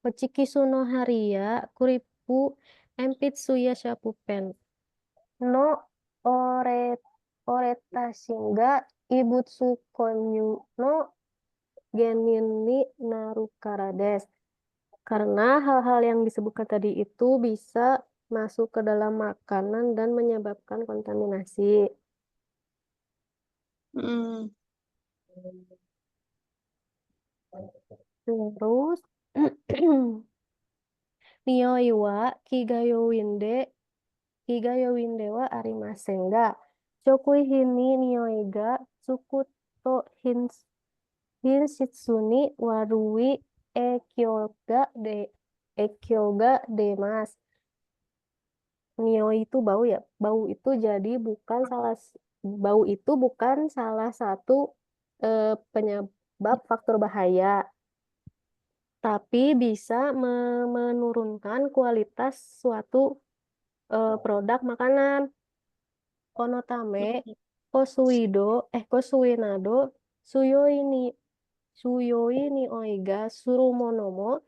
Hochikisu no hariya kuripu empitsuya shapupen no oretashinga ibutsu konyu no genin ni narukara desu. Karena hal-hal yang disebutkan tadi itu bisa masuk ke dalam makanan dan menyebabkan kontaminasi. Terus Niyoi wa kigayowinde wa arimasen ga chokui hini niyoi ga tsuku to hinshitsu ni warui ekyo ga demasu. nio itu bau ya. Bau itu jadi bukan bau itu bukan salah satu penyebab faktor bahaya, tapi bisa menurunkan kualitas suatu produk makanan. Konotame, kosuinado, suyoi ni oiga surumono mo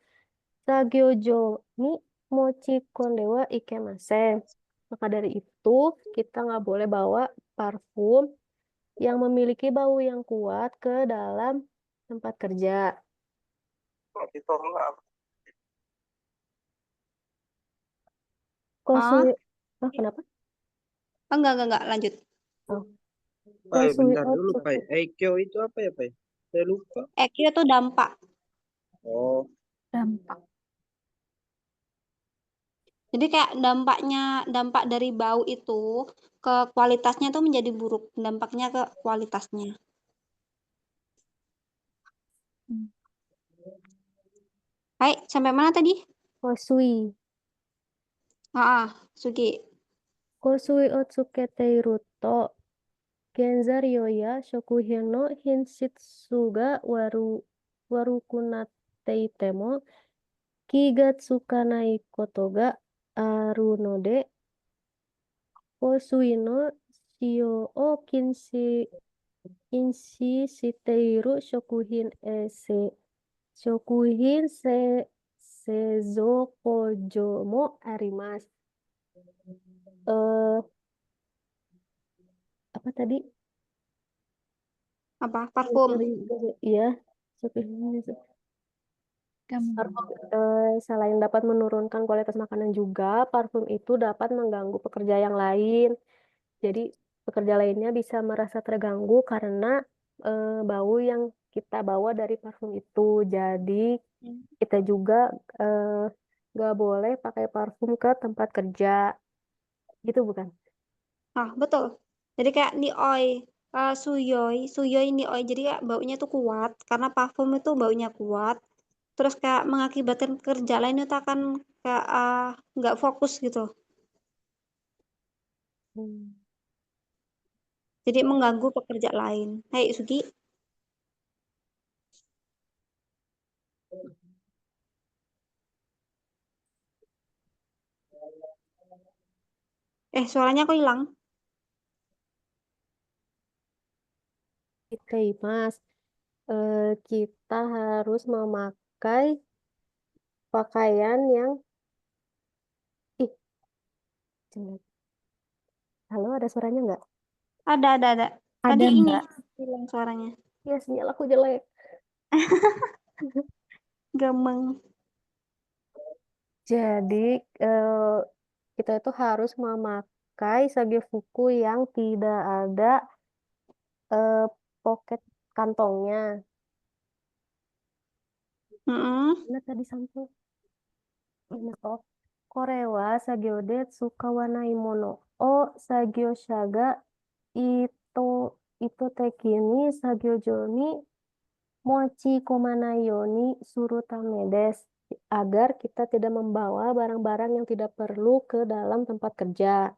sagyojo ni mochi kondewa ikemasen. Maka dari itu, kita nggak boleh bawa parfum yang memiliki bau yang kuat ke dalam tempat kerja. Kosui, kenapa? Enggak, lanjut. Oh. Pai, Kosui bentar dulu, Pai. Eikyo itu apa ya, Pai? Saya lupa. Ekyo itu dampak. Oh, Dampak. Jadi kayak dampak dari bau itu ke kualitasnya tuh menjadi buruk. Dampaknya ke kualitasnya. Hai, sampai mana tadi? Kosui. Sugi. Kosui otsuketeiru to genzaryo ya shokuhin no hinshitsu ga warukunatte mo kiga tsukanai koto ga aru node kosui no shio o kinshi shiteiru shokuhin seizokojo mo arimasu. Apa tadi? Apa? Parfum. Iya. Selain dapat menurunkan kualitas makanan juga, parfum itu dapat mengganggu pekerja yang lain. Jadi pekerja lainnya bisa merasa terganggu karena bau yang kita bawa dari parfum itu. Jadi kita juga nggak boleh pakai parfum ke tempat kerja. Gitu bukan? Betul. Jadi kayak nioi, suyoi nioi. Jadi kayak baunya tuh kuat karena parfum itu baunya kuat. Terus kayak mengakibatkan kerja lain itu akan kayak nggak fokus gitu. Jadi mengganggu pekerja lain. Hai Sugi. Suaranya kok hilang? Mas, kita harus memakai pakaian yang jelek. Halo, ada suaranya nggak? Ada. Tadi Ada, ini Mbak. hilang suaranya. Ya, sinyal aku jelek. Gemeng. Jadi, kita itu harus memakai sagefuku yang tidak ada pocket kantongnya. Nah, tadi sampai. Oh, Korewa sagyode tsukawanai mono o sagyoshaga ito tekini sagyojo ni mochi komanai yo ni suru tame desu. Agar kita tidak membawa barang-barang yang tidak perlu ke dalam tempat kerja.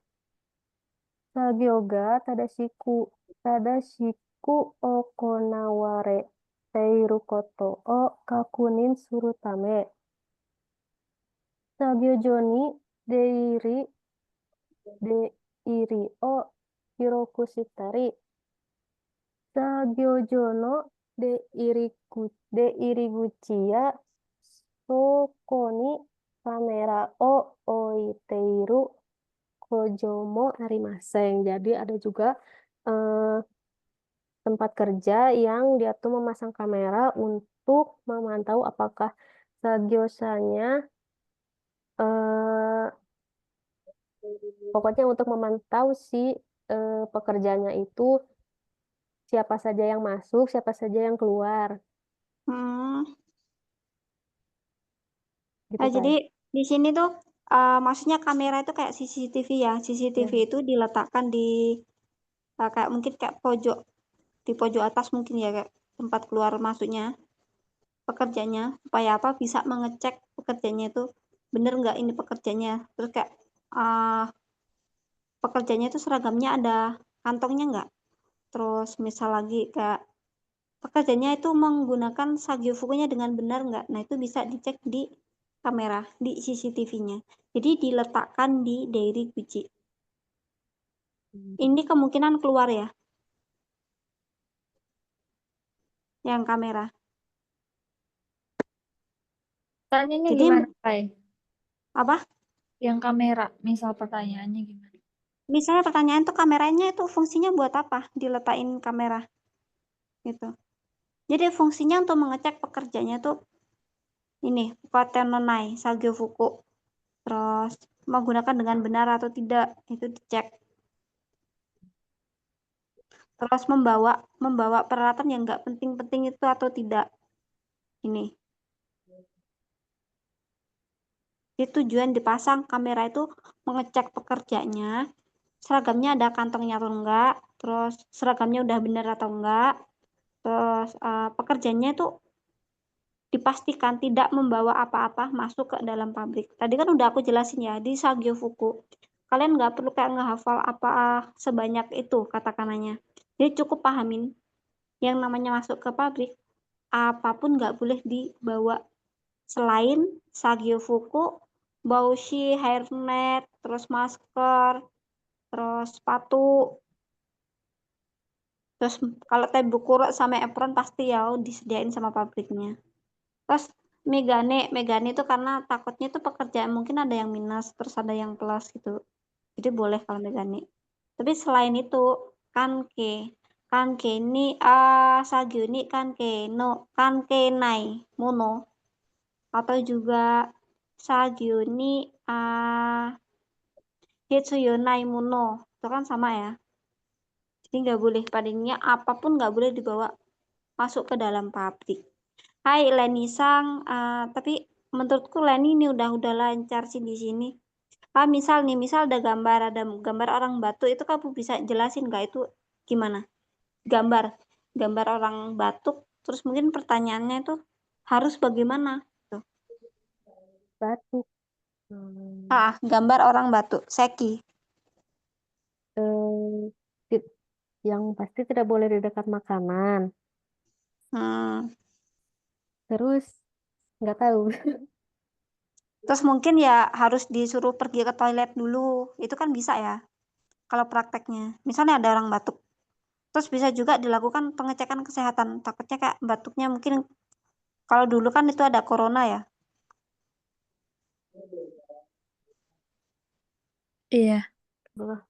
Sagyoga tadashiku okonaware teiru koto o kakunin suru tame. Sagyojo ni deiri o hiroku shitari. Sagyojo no deiriguchi ya soko ni kamera o oiteiru kojo mo arimasen. Jadi ada juga tempat kerja yang dia tuh memasang kamera untuk memantau apakah sagyosanya pokoknya untuk memantau si pekerjanya itu siapa saja yang masuk, siapa saja yang keluar. Gitu, Jadi di sini tuh maksudnya kamera itu kayak CCTV ya. CCTV itu diletakkan di kayak mungkin kayak di pojok atas mungkin ya, kayak tempat keluar masuknya pekerjanya, supaya apa bisa mengecek pekerjanya itu bener nggak ini pekerjanya. Terus kayak pekerjanya itu seragamnya ada kantongnya nggak. Terus misal lagi kayak pekerjanya itu menggunakan sagyofukunya dengan benar nggak. Nah itu bisa dicek di kamera, di CCTV-nya. Jadi diletakkan di diary Gucci. Ini kemungkinan keluar ya, yang kamera. Tanyanya Jadi gimana, Pai? apa? Yang kamera, misal pertanyaannya gimana? Misalnya pertanyaan tuh kameranya itu fungsinya buat apa? Diletakin kamera gitu. Jadi fungsinya untuk mengecek pekerjanya tuh ini Kotenonai Sagyofuku. Terus menggunakan dengan benar atau tidak itu dicek. Terus membawa peralatan yang nggak penting-penting itu atau tidak. Ini. Jadi tujuan dipasang kamera itu mengecek pekerjanya, seragamnya ada kantongnya atau enggak, terus seragamnya udah benar atau enggak, terus pekerjanya itu dipastikan tidak membawa apa-apa masuk ke dalam pabrik. Tadi kan udah aku jelasin ya di Sagyofuku. Kalian nggak perlu kayak ngehafal apa sebanyak itu kata-katanya. Jadi cukup pahamin yang namanya masuk ke pabrik, apapun nggak boleh dibawa selain Sagyofuku, baushi, hairnet, terus masker, terus sepatu. Terus kalau tebukuro sama apron pasti ya disediain sama pabriknya. Terus Megane itu karena takutnya itu pekerjaan mungkin ada yang minus, terus ada yang plus gitu. Jadi boleh kalau Megane. Tapi selain itu, kanke. Kanke ni sagyo ni kanke no kanke nai mono. Atau juga sagyo ni hitsuyo nai mono. Itu kan sama ya. Jadi nggak boleh, padanya apapun nggak boleh dibawa masuk ke dalam pabrik. Hai Leni Sang, tapi menurutku Leni ini udah lancar sih di sini. Misal ada gambar orang batuk itu kamu bisa jelasin nggak itu gimana? Gambar orang batuk, terus mungkin pertanyaannya itu harus bagaimana? Tuh. Batuk. Gambar orang batuk, seki. Yang pasti tidak boleh di dekat makanan. Terus nggak tahu. Terus mungkin ya harus disuruh pergi ke toilet dulu. Itu kan bisa ya. Kalau prakteknya. Misalnya ada orang batuk. Terus bisa juga dilakukan pengecekan kesehatan. Takutnya kayak batuknya mungkin kalau dulu kan itu ada corona ya. Iya.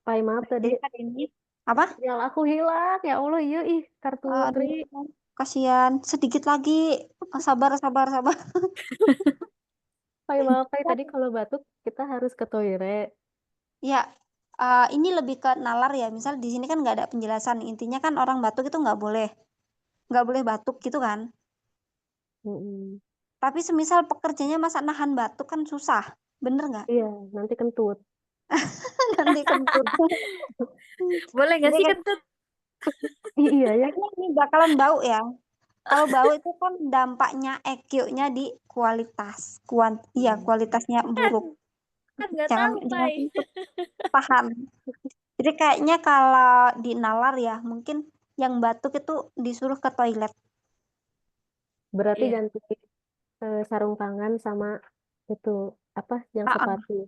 Pai maaf tadi Jadi kan ini apa? sinyal aku hilang. Ya Allah, iya kartu Tri. Aduh, kasihan. Sedikit lagi. Sabar. Pai maaf Pai tadi kalau batuk kita harus ke toilet. Ya, ini lebih ke nalar ya. Misal di sini kan nggak ada penjelasan. Intinya kan orang batuk itu nggak boleh batuk gitu kan. Tapi semisal pekerjanya masa nahan batuk kan susah. Bener nggak? Iya, nanti kentut. Nanti kentut. Boleh nggak Jadi sih kayak kentut? Iya ya. ini bakalan bau ya. Kalau bau itu kan dampaknya EQ-nya di kualitas. Kualitasnya buruk. Kan nggak Jangan tahu, jangan Pai. kentut. Paham. Jadi kayaknya kalau di nalar ya, mungkin yang batuk itu disuruh ke toilet. Berarti Iya. ganti sarung tangan sama itu apa yang Ah, ah, sepatu.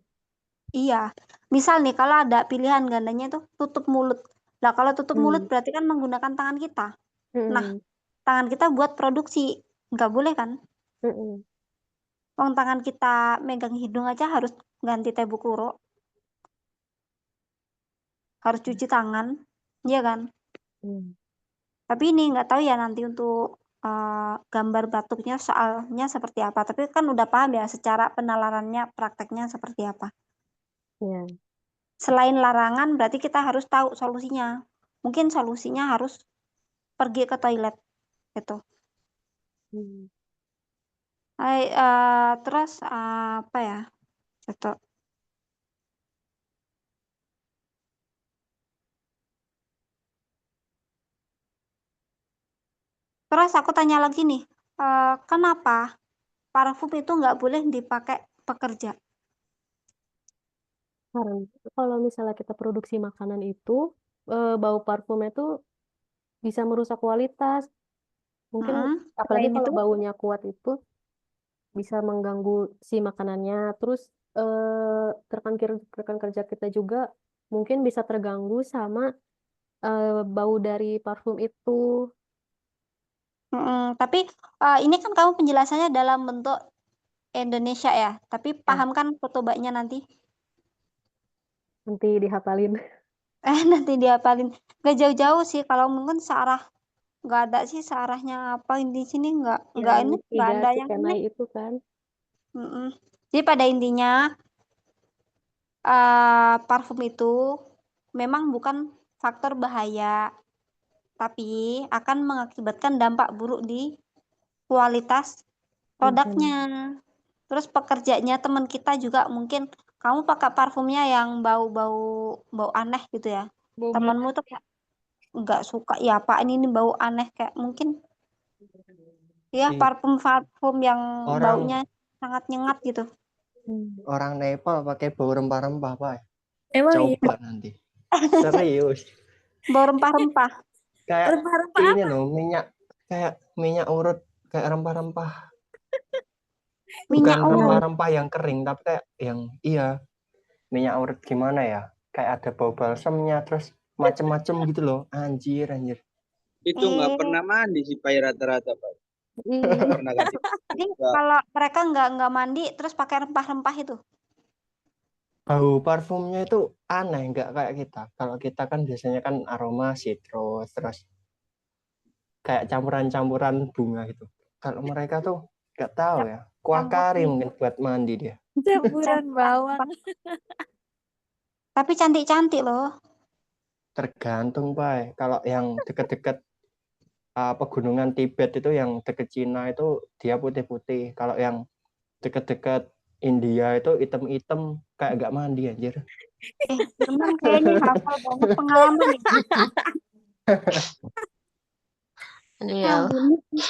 iya. Misal nih kalau ada pilihan gandanya itu tutup mulut. Nah, kalau tutup mulut berarti kan menggunakan tangan kita. Nah, tangan kita buat produksi. Nggak boleh kan? Wong tangan kita megang hidung aja harus ganti tebukuro. Harus cuci tangan. Iya kan? Tapi ini nggak tahu ya nanti untuk gambar batuknya soalnya seperti apa. Tapi kan udah paham ya secara penalarannya prakteknya seperti apa. Iya. Selain larangan berarti kita harus tahu solusinya. Mungkin solusinya harus pergi ke toilet gitu. Terus apa ya? Gitu. Terus aku tanya lagi nih, kenapa parfum itu nggak boleh dipakai pekerja? Karena kalau misalnya kita produksi makanan itu, bau parfumnya itu bisa merusak kualitas. Mungkin apalagi Selain kalau itu, baunya kuat itu bisa mengganggu si makanannya. Terus rekan kerja kita juga mungkin bisa terganggu sama bau dari parfum itu. tapi ini kan kamu penjelasannya dalam bentuk Indonesia ya. Tapi paham kan kotobaknya nanti? Nanti dihafalin. Nanti dihafalin. Gak jauh-jauh sih. Kalau mungkin searah, nggak ada sih searahnya apa di sini nggak Yang ini nggak 3 ada yang cikenai ini. itu kan. Jadi pada intinya parfum itu memang bukan faktor bahaya, tapi akan mengakibatkan dampak buruk di kualitas produknya. Terus pekerjanya teman kita juga mungkin kamu pakai parfumnya yang bau-bau aneh gitu ya. Bau Temanmu tuh kayak nggak suka ya Pak ini bau aneh kayak mungkin ya Ih, parfum yang Orang baunya sangat nyengat gitu. orang Nepal pakai bau rempah-rempah, Pak. Emang iya. Coba nanti. Serius. Bau rempah-rempah. Kayak Rempah-rempah ini loh, kayak minyak urut, kayak rempah-rempah. Bukan Minyak urut. rempah-rempah yang kering, tapi kayak yang minyak urut gimana ya? Kayak ada bau balsamnya, terus macem-macem gitu loh. Anjir. Itu nggak pernah mandi sih Pai rata-rata Pai. Nggak pernah ganti. Jadi kalau mereka nggak mandi terus pakai rempah-rempah itu. Bau parfumnya itu aneh, nggak kayak kita. Kalau kita kan biasanya kan aroma citrus, terus kayak campuran-campuran bunga gitu. Kalau mereka tuh nggak tahu ya. Kuah kari mungkin buat mandi dia. campuran bawang. Tapi cantik-cantik loh. Tergantung, Pak. Kalau yang deket-deket pegunungan Tibet itu yang deket Cina itu dia putih-putih. Kalau yang deket-deket India itu hitam-hitam kayak nggak mandi anjir. Firman kayaknya hafal banget pengalaman ya. Aduh ya. Ini